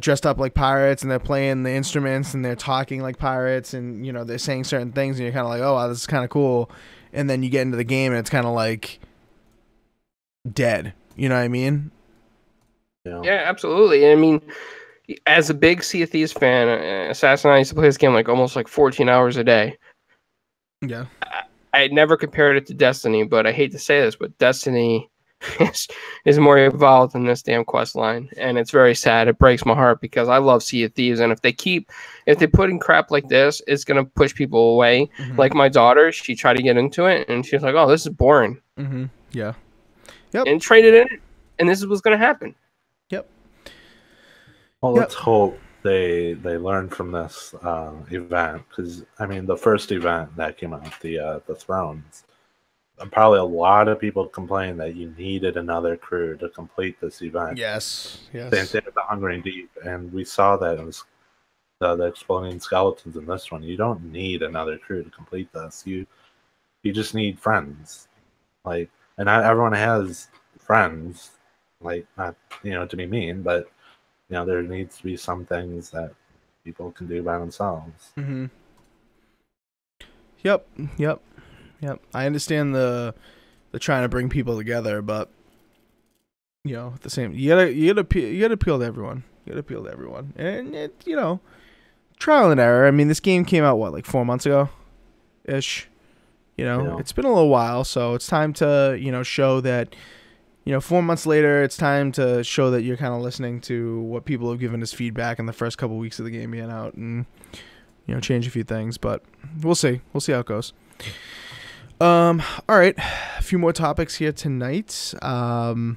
dressed up like pirates, and they're playing the instruments, and they're talking like pirates, and you know, they're saying certain things, and you're kind of like, oh, wow, this is kind of cool. And then you get into the game, and it's kind of like dead. You know what I mean? Yeah, absolutely. I mean, as a big Sea of Thieves fan, Assassin, I used to play this game like almost like 14 hours a day. Yeah. I had never compared it to Destiny, but I hate to say this, but Destiny is more evolved than this damn quest line, and it's very sad. It breaks my heart because I love Sea of Thieves, and if they put in crap like this, it's gonna push people away. Mm-hmm. Like my daughter, she tried to get into it, and she was like, "Oh, this is boring." Mm-hmm. Yeah. Yep. And traded in it, and this is what's gonna happen. Yep. Well, let's hope they learn from this event, because I mean, the first event that came out, the Thrones, probably a lot of people complained that you needed another crew to complete this event. Yes. Same thing with the Hungry Deep, and we saw that in the Exploding Skeletons in this one. You don't need another crew to complete this. You just need friends, like, and not everyone has friends, like, not, you know, to be mean, but you know, there needs to be some things that people can do by themselves. Mm-hmm. Yep. I understand the trying to bring people together, but you know, at the same, you gotta appeal to everyone. You gotta appeal to everyone, and it, you know, trial and error. I mean, this game came out what, like 4 months ago, ish. You know, It's been a little while, so it's time to, you know, show that, you know, 4 months later, it's time to show that you're kind of listening to what people have given us feedback in the first couple weeks of the game being out, and, you know, change a few things. But we'll see how it goes. All right, a few more topics here tonight. One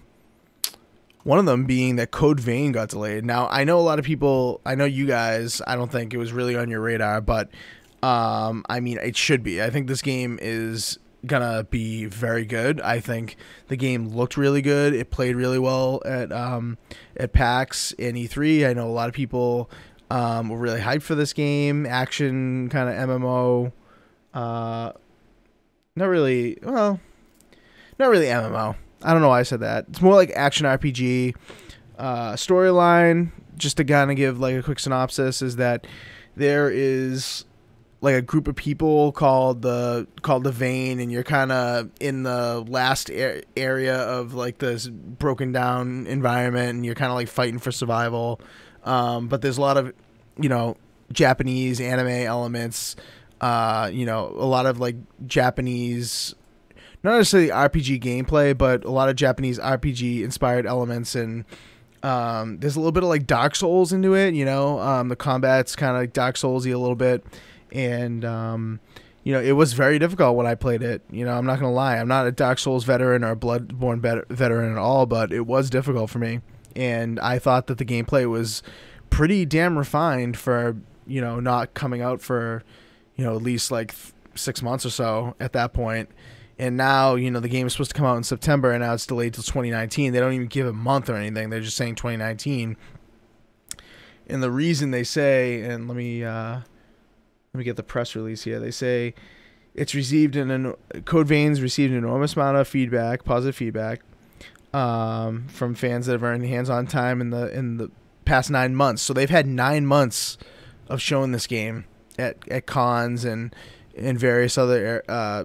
of them being that Code Vein got delayed. Now, I know a lot of people, I know you guys, I don't think it was really on your radar, but I mean, it should be. I think this game is gonna be very good. I think the game looked really good. It played really well at PAX and E3. I know a lot of people were really hyped for this game. Action kind of MMO. Not really MMO. I don't know why I said that. It's more like action RPG. Storyline, just to kind of give like a quick synopsis, is that there is like a group of people called the Vein, and you're kind of in the last area of like this broken down environment, and you're kind of like fighting for survival. But there's a lot of, you know, Japanese anime elements. You know, a lot of like Japanese, not necessarily RPG gameplay, but a lot of Japanese RPG inspired elements, and there's a little bit of like Dark Souls into it. You know, the combat's kind of like Dark Soulsy a little bit. And, you know, it was very difficult when I played it. You know, I'm not going to lie. I'm not a Dark Souls veteran or a Bloodborne veteran at all, but it was difficult for me. And I thought that the gameplay was pretty damn refined for, you know, not coming out for, you know, at least like 6 months or so at that point. And now, you know, the game is supposed to come out in September, and now it's delayed till 2019. They don't even give a month or anything. They're just saying 2019. And the reason they say, and let me get the press release here. They say it's received Code Vein's received an enormous amount of feedback, positive feedback, from fans that have earned hands-on time in the past 9 months. So they've had 9 months of showing this game at cons and various other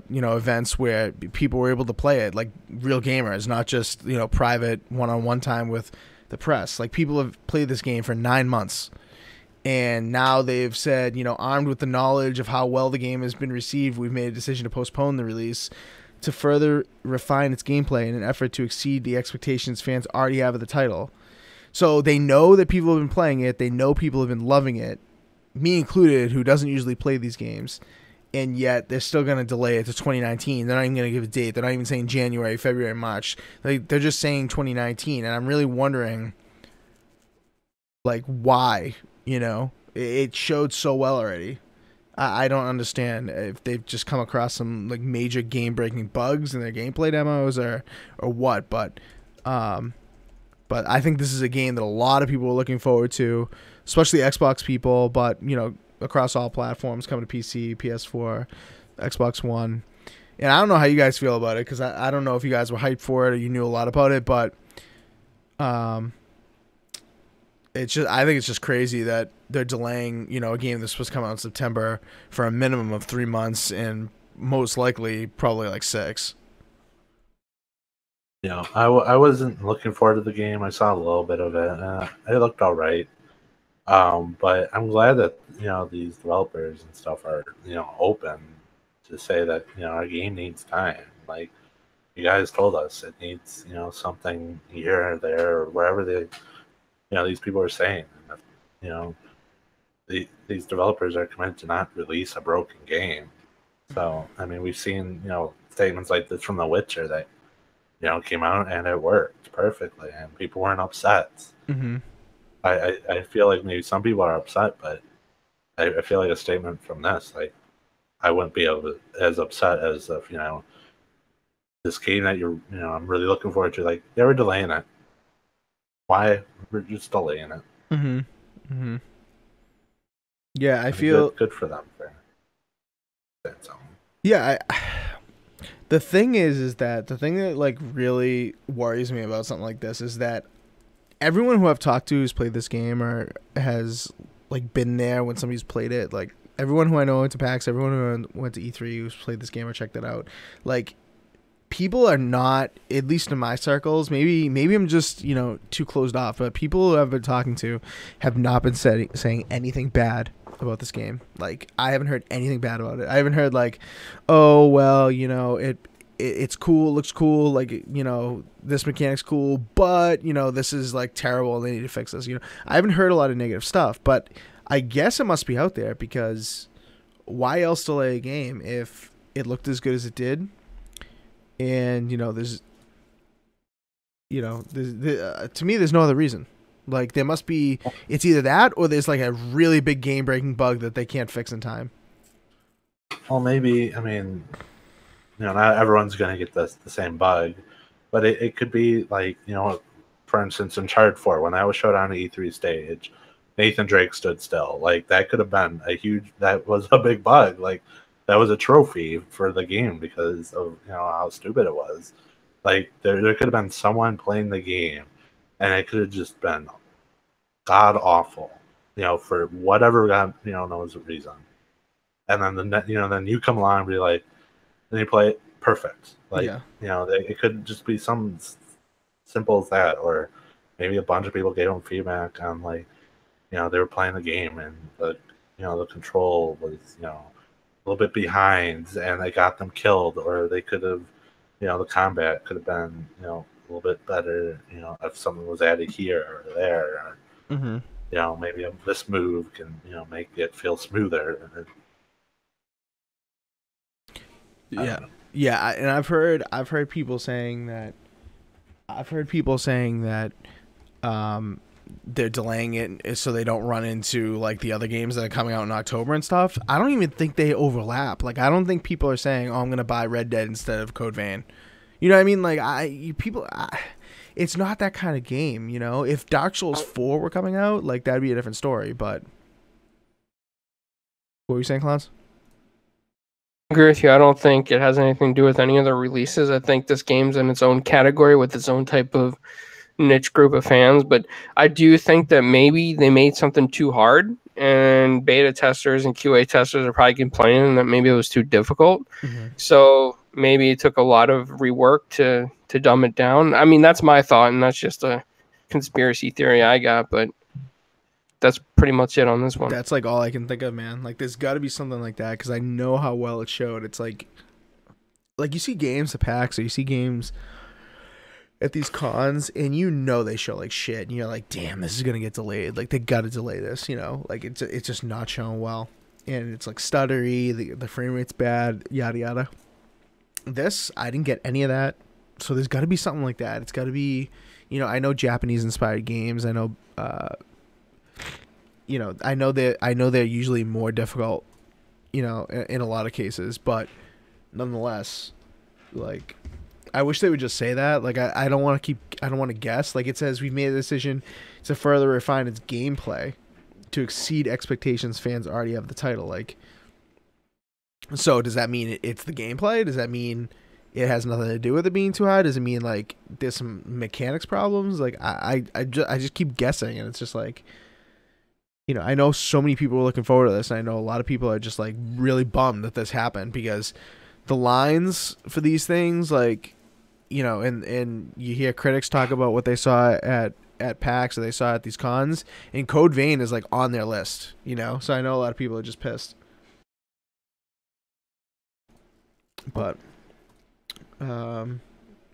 you know, events where people were able to play it, like real gamers, not just, you know, private one-on-one time with the press. Like, people have played this game for 9 months. And now they've said, you know, armed with the knowledge of how well the game has been received, we've made a decision to postpone the release to further refine its gameplay in an effort to exceed the expectations fans already have of the title. So they know that people have been playing it. They know people have been loving it, me included, who doesn't usually play these games. And yet they're still going to delay it to 2019. They're not even going to give a date. They're not even saying January, February, March. They're just saying 2019. And I'm really wondering, like, why? You know, it showed so well already. I don't understand if they've just come across some like major game-breaking bugs in their gameplay demos or what. But I think this is a game that a lot of people are looking forward to, especially Xbox people. But, you know, across all platforms, coming to PC, PS4, Xbox One, And I don't know how you guys feel about it, because I don't know if you guys were hyped for it or you knew a lot about it, but it's just, I think it's just crazy that they're delaying, a game that's supposed to come out in September for a minimum of 3 months, and most likely probably like 6. I wasn't looking forward to the game. I saw a little bit of it. It looked all right. But I'm glad that these developers and stuff are open to say that our game needs time. Like you guys told us, it needs something here or there or wherever these people are saying. You know these developers are committed to not release a broken game. So I mean, we've seen statements like this from The Witcher that came out and it worked perfectly and people weren't upset. Mm-hmm. I feel like maybe some people are upset, but I feel like a statement from this, like I wouldn't be as upset as if this game that I'm really looking forward to. Like they were delaying it. Why? We're just delaying it. Mm-hmm. Mm-hmm. Yeah, I feel good for them. Yeah, the thing is that the thing that like really worries me about something like this is that everyone who I've talked to who's played this game or has like been there when somebody's played it, like everyone who I know went to PAX, everyone who went to E3 who's played this game or checked it out, like people are not, at least in my circles, maybe I'm just too closed off, but people who I've been talking to have not been saying anything bad about this game. Like I haven't heard anything bad about it. I haven't heard like, oh well, it's cool, it looks cool, like this mechanic's cool, but this is like terrible, they need to fix this. I haven't heard a lot of negative stuff, but I guess it must be out there, because why else delay a game if it looked as good as it did? And there's to me there's no other reason. Like there must be, it's either that or there's like a really big game breaking bug that they can't fix in time. Well, maybe, I mean, not everyone's going to get the same bug, but it could be like, for instance, in Uncharted 4, when that was showed on the E3 stage, Nathan Drake stood still. Like that could have been that was a big bug. Like that was a trophy for the game because of, how stupid it was. Like there could have been someone playing the game and it could have just been god awful, for whatever God, knows the reason. And then then you come along and be like, then you play it perfect. Like, yeah. It could just be some simple as that, or maybe a bunch of people gave them feedback on like, they were playing the game and the control was, a little bit behind and they got them killed, or they could have, the combat could have been, a little bit better, if something was added here or there, or, mm-hmm. Maybe this move can, make it feel smoother. Yeah, and I've heard people saying that they're delaying it so they don't run into like the other games that are coming out in October and stuff. I don't even think they overlap. Like I don't think people are saying, "Oh, I'm going to buy Red Dead instead of Code Vein." You know what I mean? Like it's not that kind of game, If Dark Souls 4 were coming out, like that'd be a different story, but what were you saying, Clowns? I agree with you. I don't think it has anything to do with any other releases. I think this game's in its own category with its own type of niche group of fans, but I do think that maybe they made something too hard, and beta testers and QA testers are probably complaining that maybe it was too difficult. Mm-hmm. So maybe it took a lot of rework to dumb it down. I mean, that's my thought, and that's just a conspiracy theory I got, but that's pretty much it on this one. That's like all I can think of, man. Like there's got to be something like that, because I know how well it showed. It's like you see games at PAX, or you see games at these cons, and they show like shit, and you're like, damn, this is gonna get delayed. Like they gotta delay this, like it's just not showing well, and it's like stuttery, the frame rate's bad, yada yada. This, I didn't get any of that, so there's got to be something like that. It's got to be, I know Japanese inspired games. I know, I know they're usually more difficult, in a lot of cases, but nonetheless, like, I wish they would just say that. Like, I don't want to guess. Like, it says we've made a decision to further refine its gameplay to exceed expectations fans already have the title. Like, So does that mean it's the gameplay? Does that mean it has nothing to do with it being too high? Does it mean like there's some mechanics problems? Like I just keep guessing, and it's just like, I know so many people are looking forward to this, and I know a lot of people are just like really bummed that this happened, because the lines for these things, like, and you hear critics talk about what they saw at PAX or they saw at these cons, and Code Vein is like on their list, so I know a lot of people are just pissed. But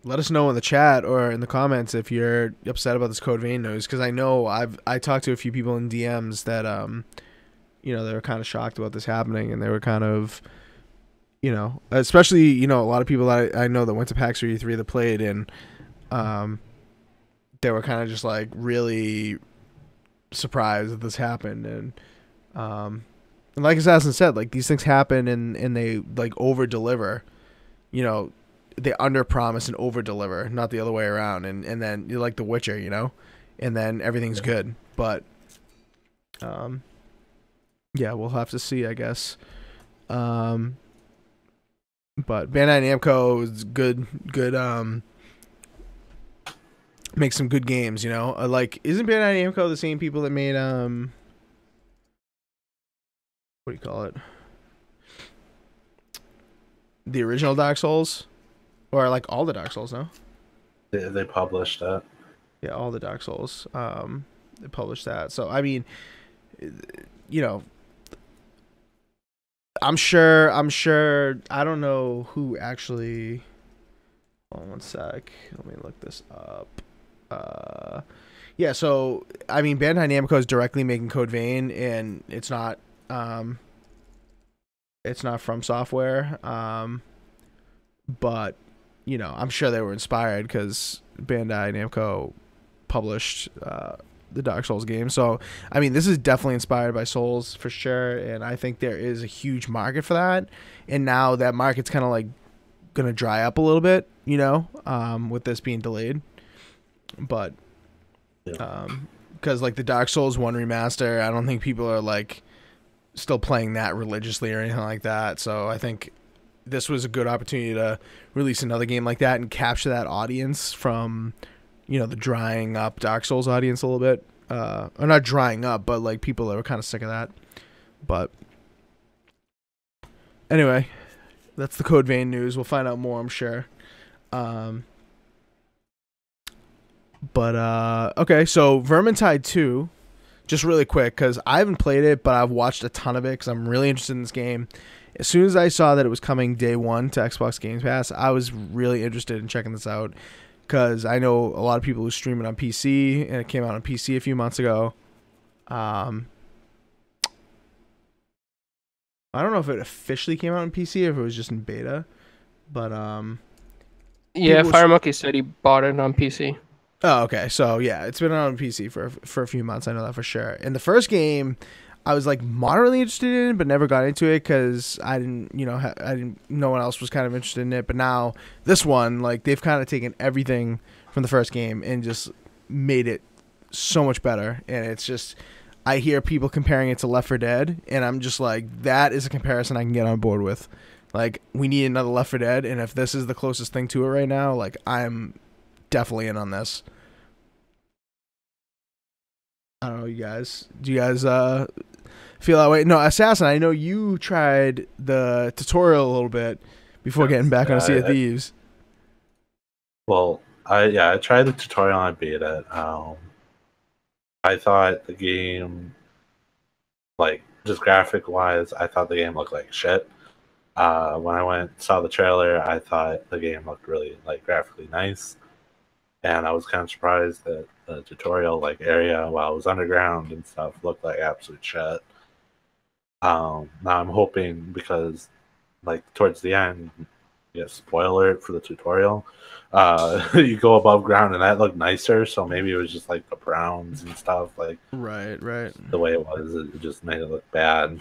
let us know in the chat or in the comments if you're upset about this Code Vein news, because I know I talked to a few people in DMs that they were kind of shocked about this happening, and they were kind of, especially, a lot of people that I know that went to PAX E3 that played, and they were kind of just like really surprised that this happened. And like Assassin said, like, these things happen, and they like over deliver, they under promise and over deliver, not the other way around. And then you're like The Witcher, and then everything's good. But yeah, we'll have to see, I guess. But Bandai Namco is good, make some good games, like, isn't Bandai Namco the same people that made what do you call it, the original Dark Souls, or like all the Dark Souls? No, they published that. Yeah, all the Dark Souls. They published that. So I mean, I'm sure. I don't know who actually. Hold on one sec. Let me look this up. Yeah. So I mean, Bandai Namco is directly making Code Vein, and it's not. It's not From Software. But I'm sure they were inspired, because Bandai Namco published the Dark Souls game. So I mean, this is definitely inspired by Souls for sure, and I think there is a huge market for that. And now that market's kind of like gonna dry up a little bit, with this being delayed. But because like the Dark Souls 1 remaster, I don't think people are like still playing that religiously or anything like that. So I think this was a good opportunity to release another game like that and capture that audience from, the drying up Dark Souls audience a little bit. Or not drying up, but like people that were kind of sick of that. But anyway, that's the Code Vein news. We'll find out more, I'm sure. Okay, so Vermintide 2, just really quick, because I haven't played it, but I've watched a ton of it because I'm really interested in this game. As soon as I saw that it was coming day one to Xbox Game Pass, I was really interested in checking this out, because I know a lot of people who stream it on PC, and it came out on PC a few months ago. I don't know if it officially came out on PC or if it was just in beta, but yeah, Fire Monkey said he bought it on PC. Oh, okay. So yeah, it's been out on PC for a few months. I know that for sure. And the first game, I was like moderately interested in, but never got into it because I didn't, no one else was kind of interested in it. But now this one, like, they've kind of taken everything from the first game and just made it so much better. And it's just, I hear people comparing it to Left 4 Dead, and I'm just like, that is a comparison I can get on board with. Like, we need another Left 4 Dead, and if this is the closest thing to it right now, like, I'm definitely in on this. I don't know, you guys. Do you guys feel that way? No, Assassin, I know you tried the tutorial a little bit before getting back on Sea of Thieves. Well, I tried the tutorial and I beat it. I thought the game, like, just graphic-wise, I thought the game looked like shit. When I went saw the trailer, I thought the game looked really, like, graphically nice. And I was kind of surprised that the tutorial, like, area while it was underground and stuff looked like absolute shit. Now I'm hoping, because, like, towards the end, spoiler alert for the tutorial, you go above ground and that looked nicer, so maybe it was just like the browns and stuff, like, right, the way it was, it just made it look bad.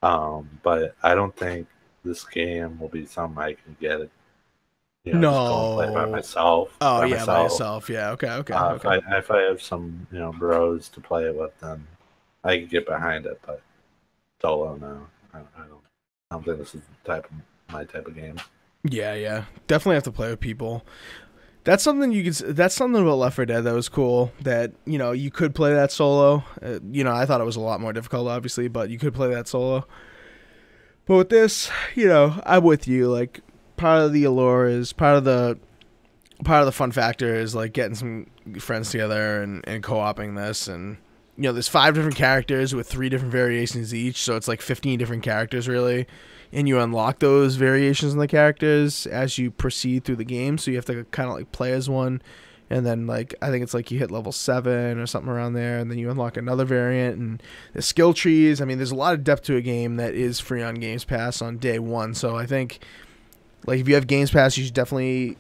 But I don't think this game will be something I can get, just go and play by myself. Oh, by yourself. Yeah, okay. If I have some, bros to play it with, then I can get behind it. But solo, no, I don't think this is my type of game. Yeah. Definitely have to play with people. That's something that's something about Left 4 Dead that was cool. That you could play that solo. I thought it was a lot more difficult, obviously, but you could play that solo. But with this, I'm with you. Like, part of the allure is part of the fun factor is like getting some friends together and co-oping this. And there's 5 different characters with 3 different variations each, so it's like 15 different characters really. And you unlock those variations in the characters as you proceed through the game. So you have to kind of like play as one. And then like I think it's like you hit level 7 or something around there. And then you unlock another variant. And the skill trees. I mean, there's a lot of depth to a game that is free on Games Pass on day 1. So I think like if you have Games Pass, you should definitely...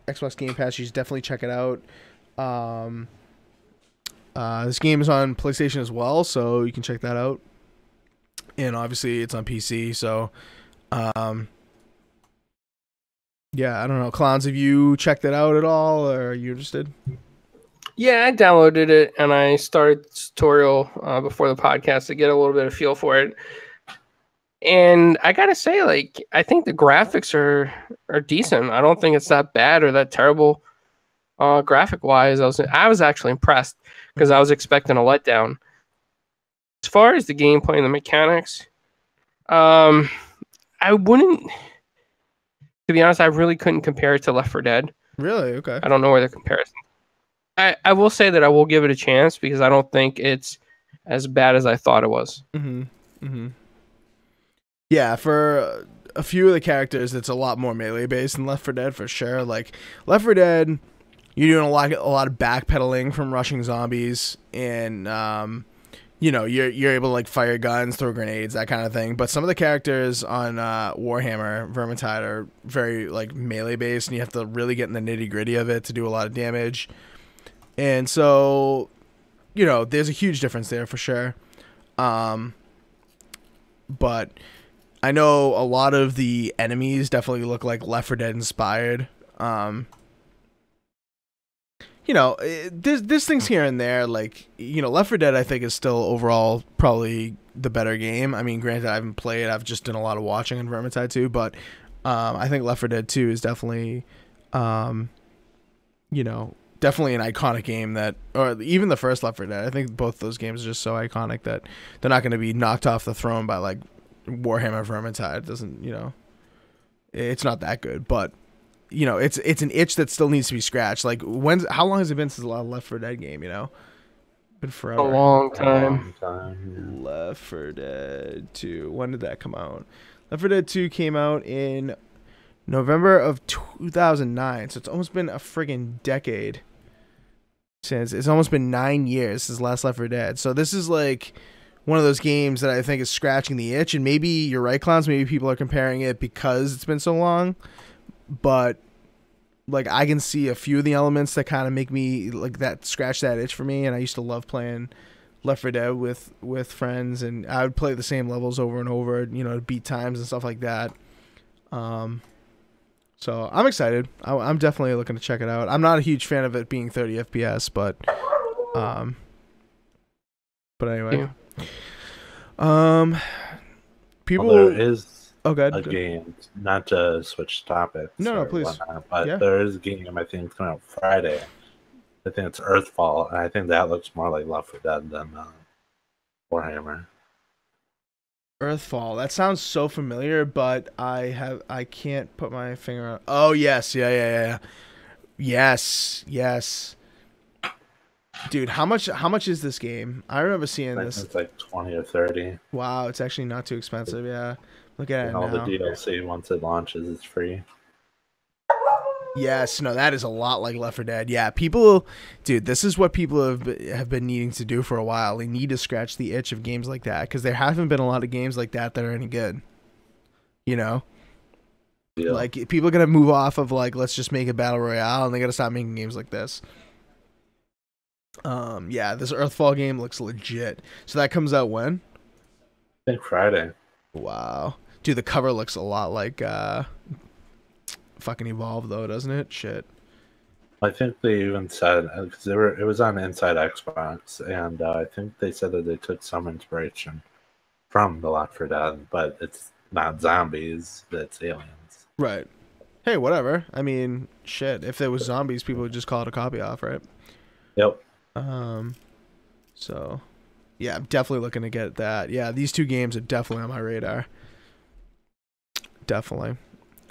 Xbox Game Pass, you should definitely check it out. This game is on PlayStation as well, so you can check that out. And obviously it's on PC, so yeah, I don't know. Clowns, have you checked it out at all, or are you interested? Yeah, I downloaded it and I started the tutorial before the podcast to get a little bit of feel for it. And I gotta say, like, I think the graphics are decent. I don't think it's that bad or that terrible graphic wise. I was actually impressed because I was expecting a letdown. As far as the gameplay and the mechanics, I wouldn't. To be honest, I really couldn't compare it to Left 4 Dead. Really? Okay. I don't know where the comparison. I will say that I will give it a chance because I don't think it's as bad as I thought it was. Yeah, for a few of the characters, it's a lot more melee based than Left 4 Dead for sure. Like Left 4 Dead, you're doing a lot of backpedaling from rushing zombies, and you're able to like fire guns, throw grenades, that kind of thing. But some of the characters on Warhammer Vermintide are very like melee based, and you have to really get in the nitty gritty of it to do a lot of damage. And so, there's a huge difference there for sure. But I know a lot of the enemies definitely look like Left 4 Dead inspired. There's things here and there, like, Left 4 Dead I think is still overall probably the better game. I mean, granted, I haven't played, I've just done a lot of watching in Vermintide 2, but I think Left 4 Dead 2 is definitely, definitely an iconic game that, or even the first Left 4 Dead, I think both those games are just so iconic that they're not going to be knocked off the throne by, like, Warhammer Vermintide. It doesn't, it's not that good, but it's an itch that still needs to be scratched. Like, how long has it been since the last Left 4 Dead game? Been forever. A long time. Left 4 Dead 2. When did that come out? Left 4 Dead 2 came out in November of 2009. So it's almost been a friggin' decade since. It's almost been 9 years since last Left 4 Dead. So this is like one of those games that I think is scratching the itch. And maybe you're right, Clowns. Maybe people are comparing it because it's been so long. But like, I can see a few of the elements that kind of make me like that, scratch that itch for me. And I used to love playing Left 4 Dead with friends, and I would play the same levels over and over, to beat times and stuff like that. So I'm excited. I'm definitely looking to check it out. I'm not a huge fan of it being 30 FPS, but anyway. Yeah. People. Well, there is a game, not to switch topics. No, please. Whatnot, but there is a game I think it's coming out Friday. I think it's Earthfall, and I think that looks more like Left 4 Dead than Warhammer. Earthfall. That sounds so familiar, but I can't put my finger on. Oh yes, yeah. Yes. Dude, how much is this game? I remember seeing this. It's like 20 or 30. Wow, it's actually not too expensive. Yeah, look at it now. All the DLC once it launches, it's free. Yes, no, that is a lot like Left 4 Dead. Yeah, people, dude, this is what people have been needing to do for a while. They need to scratch the itch of games like that because there haven't been a lot of games like that are any good. Yeah. Like, people are gonna move off of like, let's just make a Battle Royale, and they gotta stop making games like this. Yeah, this Earthfall game looks legit. So that comes out when? I think Friday. Wow, dude, the cover looks a lot like fucking Evolve though, doesn't it? Shit. I think they even said, because it was on Inside Xbox, and I think they said that they took some inspiration from the Left 4 Dead, but it's not zombies, but it's aliens. Right. Hey, whatever. I mean, shit. If there was zombies, people would just call it a copy off, right? Yep. So, yeah, I'm definitely looking to get that. Yeah, these two games are definitely on my radar. Definitely.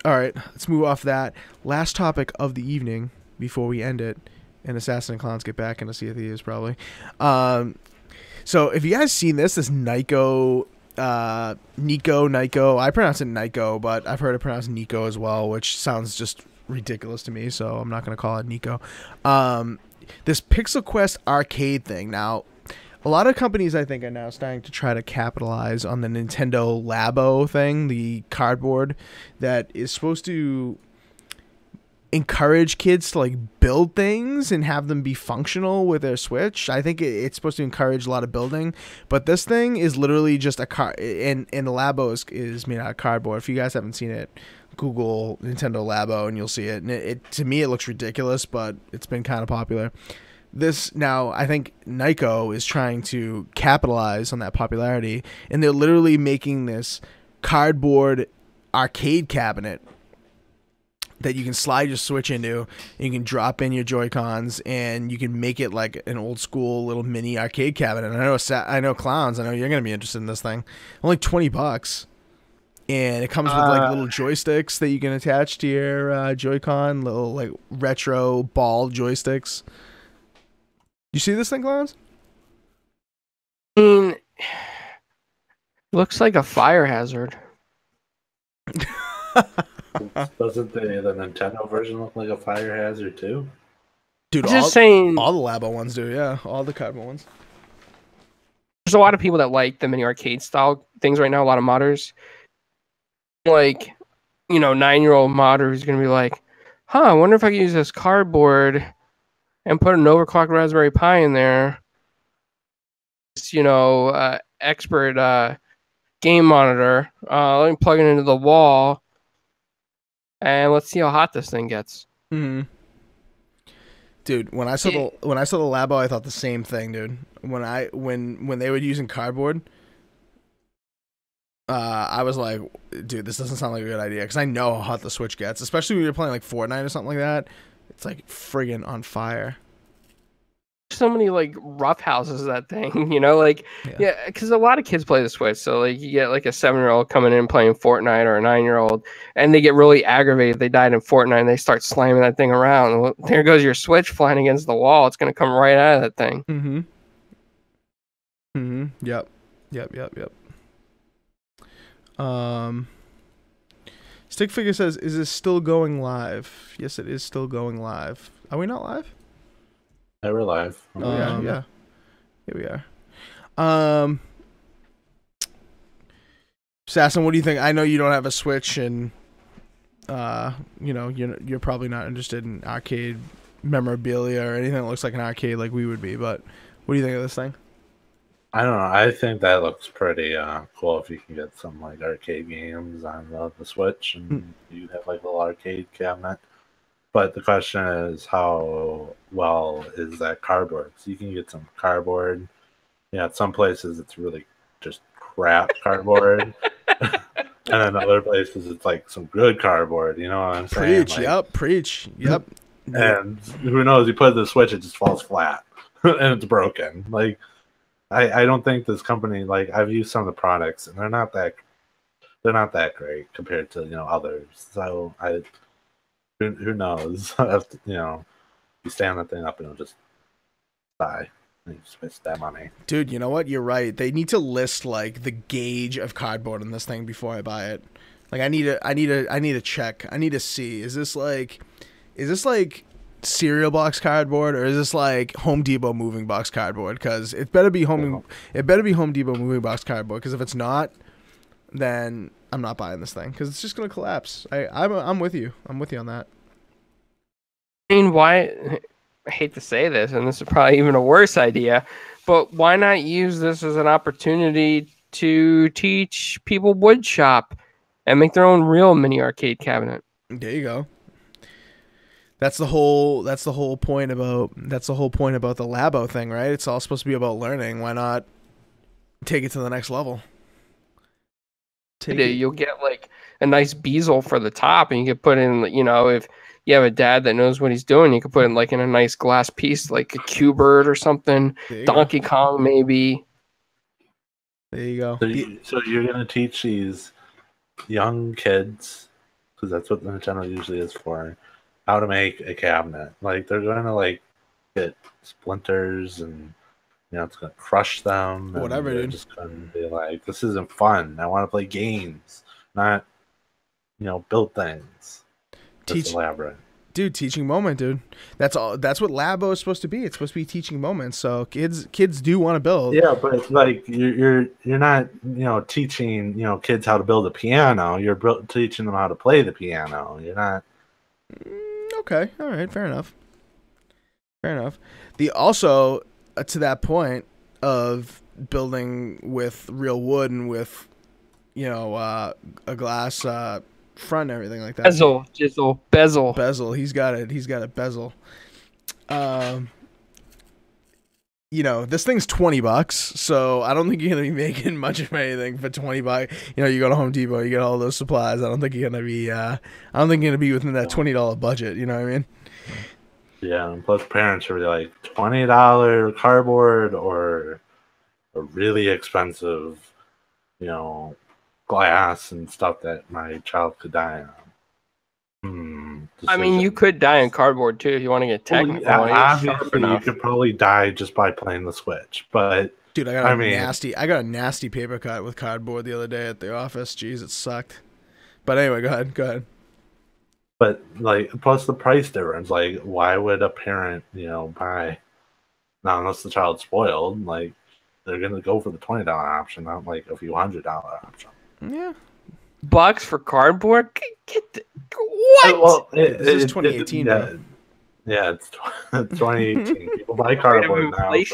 All right, let's move off that. Last topic of the evening before we end it, and Assassin and Clowns get back into Sea of Thieves probably. So if you guys seen this Nyko, I pronounce it Nyko, but I've heard it pronounced Nyko as well, which sounds just ridiculous to me, so I'm not going to call it Nyko. This Pixel Quest arcade thing. Now, a lot of companies, I think, are now starting to try to capitalize on the Nintendo Labo thing, the cardboard that is supposed to encourage kids to like build things and have them be functional with their Switch. I think it's supposed to encourage a lot of building, but this thing is literally just a car, and the Labo is made out of cardboard. If you guys haven't seen it, Google Nintendo Labo and you'll see it. And it to me it looks ridiculous, but it's been kind of popular. This now, I think Nyko is trying to capitalize on that popularity, and they're literally making this cardboard arcade cabinet that you can slide your Switch into, and you can drop in your Joy-Cons, and you can make it like an old school little mini arcade cabinet. And I know Clowns, I know you're gonna be interested in this thing. Only $20, and it comes with like little joysticks that you can attach to your Joy-Con, little like retro ball joysticks. You see this thing, Clowns? I mean, looks like a fire hazard. Doesn't the Nintendo version look like a fire hazard too? Dude, Just saying, all the Labo ones do, yeah. All the cardboard ones. there's a lot of people that like the mini arcade style things right now, a lot of modders. Like, 9-year-old modder who's going to be like, I wonder if I can use this cardboard and put an overclocked Raspberry Pi in there. It's, expert game monitor. Let me plug it into the wall, and let's see how hot this thing gets. Mm-hmm. Dude, when I saw the Labo, I thought the same thing, dude. When they were using cardboard, I was like, dude, this doesn't sound like a good idea, because I know how hot the Switch gets, especially when you're playing like Fortnite or something like that. It's like friggin' on fire. So many like rough houses of that thing, yeah, because a lot of kids play the Switch. So like you get like a 7-year-old coming in playing Fortnite, or a 9-year-old, and they get really aggravated. They died in Fortnite, and they start slamming that thing around. Well, there goes your Switch flying against the wall. It's gonna come right out of that thing. Mm-hmm. Mm-hmm. Yep. Stick Figure says, "Is this still going live?" Yes, it is still going live. Are we not live? Yeah, we're live. Yeah. Here we are. Assassin, what do you think? I know you don't have a Switch, and you're probably not interested in arcade memorabilia or anything that looks like an arcade like we would be. But what do you think of this thing? I don't know. I think that looks pretty cool if you can get some like arcade games on the Switch, and you have like a little arcade cabinet. But the question is, how well is that cardboard? So you can get some cardboard. Yeah, at some places it's really just crap cardboard. And then other places it's like some good cardboard. You know what I'm saying? Preach. Yep. And who knows? You put the Switch, it just falls flat and it's broken. Like, I don't think this company, like, I've used some of the products and they're not that great compared to others. So who knows? You stand that thing up and it'll just die. And you just waste that money. Dude, you know what? You're right. They need to list like the gauge of cardboard in this thing before I buy it. Like I need to check. I need to see. Is this like cereal box cardboard, or is this like Home Depot moving box cardboard? Because it better be Home Depot moving box cardboard. Because if it's not, then I'm not buying this thing, because it's just gonna collapse. I'm with you. I'm with you on that. I mean, why? I hate to say this, and this is probably even a worse idea, but why not use this as an opportunity to teach people wood shop and make their own real mini arcade cabinet? There you go. That's the whole point about the Labo thing, right? It's all supposed to be about learning. Why not take it to the next level? Take it. You'll get like a nice bezel for the top, and you can put in, if you have a dad that knows what he's doing, you can put in like in a nice glass piece, like a Q-Bird or something, Donkey Kong maybe. There you go. So you're gonna teach these young kids, because that's what the Nintendo usually is for, how to make a cabinet. Like they're gonna like get splinters and it's gonna crush them. Whatever, they're dude. Just gonna be like, this isn't fun. I want to play games, not build things. That's elaborate. Dude, teaching moment, dude. That's all. That's what Labo is supposed to be. It's supposed to be teaching moments. So kids do want to build. Yeah, but it's like you're not teaching kids how to build a piano. You're teaching them how to play the piano. You're not. Okay, all right, fair enough. The also to that point of building with real wood and with a glass front and everything like that. Bezel. He's got it. He's got a bezel. This thing's $20, so I don't think you're gonna be making much of anything for $20. You go to Home Depot, you get all those supplies. I don't think you're gonna be. I don't think you're gonna be within that $20 budget. You know what I mean? Yeah, and plus parents are like $20 cardboard or a really expensive, glass and stuff that my child could die on. I mean, you could die in cardboard too if you want to get technical. Well, obviously, you could probably die just by playing the Switch, but dude, I got a nasty paper cut with cardboard the other day at the office. Jeez, it sucked. But anyway, go ahead. But plus the price difference. Like, why would a parent, buy? Now, unless the child's spoiled, they're gonna go for the $20 option, not like a few $100 option. Yeah. Bucks for cardboard? What? Well, this is 2018. Yeah, it's 2018. People buy cardboard now. It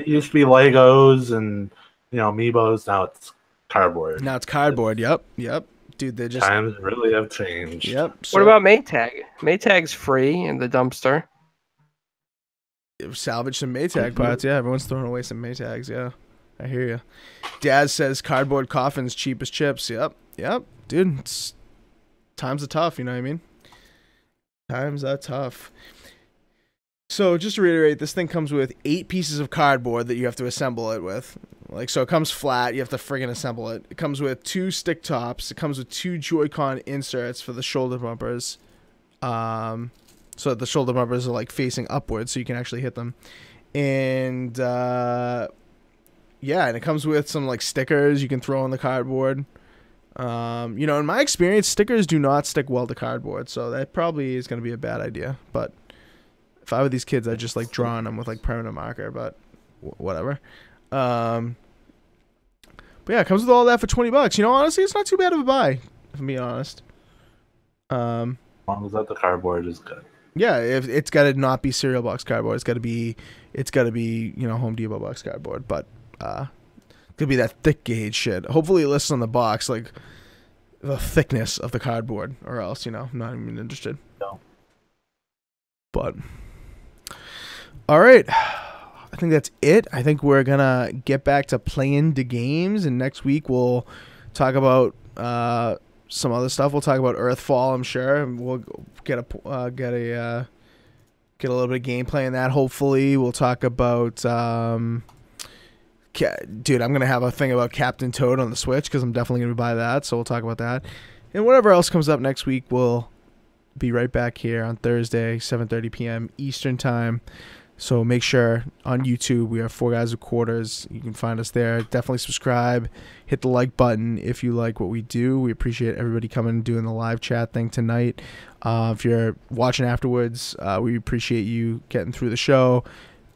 used to be Legos and Amiibos. Now it's cardboard. Yep. Dude, they just times really have changed. Yep. So, what about Maytag? Maytag's free in the dumpster. Salvage some Maytag parts. Yeah, everyone's throwing away some Maytags. Yeah, I hear you. Dad says cardboard coffins cheap as chips. Yep. Dude, times are tough. You know what I mean? Times are tough. So just to reiterate, this thing comes with 8 pieces of cardboard that you have to assemble it with. So it comes flat. You have to friggin' assemble it. It comes with 2 stick tops. It comes with 2 Joy-Con inserts for the shoulder bumpers. So the shoulder bumpers are facing upwards, so you can actually hit them. And and it comes with some stickers you can throw on the cardboard. In my experience, stickers do not stick well to cardboard, so that probably is going to be a bad idea. But if I were these kids, I'd just draw on them with permanent marker. But whatever. But yeah, it comes with all that for $20. Honestly, it's not too bad of a buy, if I'm being honest. As long as the cardboard is good. Yeah, if it's got to not be cereal box cardboard. It's got to be Home Depot box cardboard. But could be that thick gauge shit. Hopefully, it lists on the box the thickness of the cardboard, or else I'm not even interested. No. But all right. I think that's it. I think we're gonna get back to playing the games, and next week we'll talk about some other stuff. We'll talk about Earthfall, I'm sure, and we'll get a little bit of gameplay in that. Hopefully, we'll talk about dude, I'm gonna have a thing about Captain Toad on the Switch because I'm definitely gonna buy that. So we'll talk about that, and whatever else comes up next week, we'll be right back here on Thursday, 7:30 p.m. Eastern time. So make sure on YouTube we have 4GwQuarters. You can find us there. Definitely subscribe. Hit the like button if you like what we do. We appreciate everybody coming and doing the live chat thing tonight. If you're watching afterwards, we appreciate you getting through the show.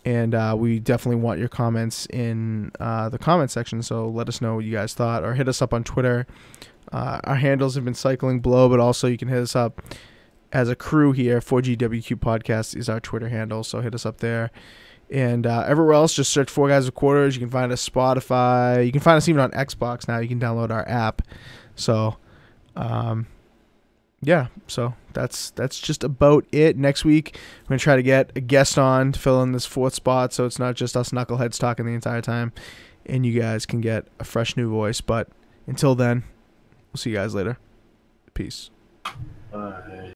And we definitely want your comments in the comment section. So let us know what you guys thought, or hit us up on Twitter. Our handles have been cycling below, but also you can hit us up as a crew here. 4GwQPodcast is our Twitter handle, so hit us up there. And everywhere else, just search 4GwQuarters. You can find us Spotify. You can find us even on Xbox now. You can download our app. So, yeah. So that's just about it. Next week, we're going to try to get a guest on to fill in this 4th spot, so it's not just us knuckleheads talking the entire time. and you guys can get a fresh new voice. But until then, we'll see you guys later. Peace. Bye.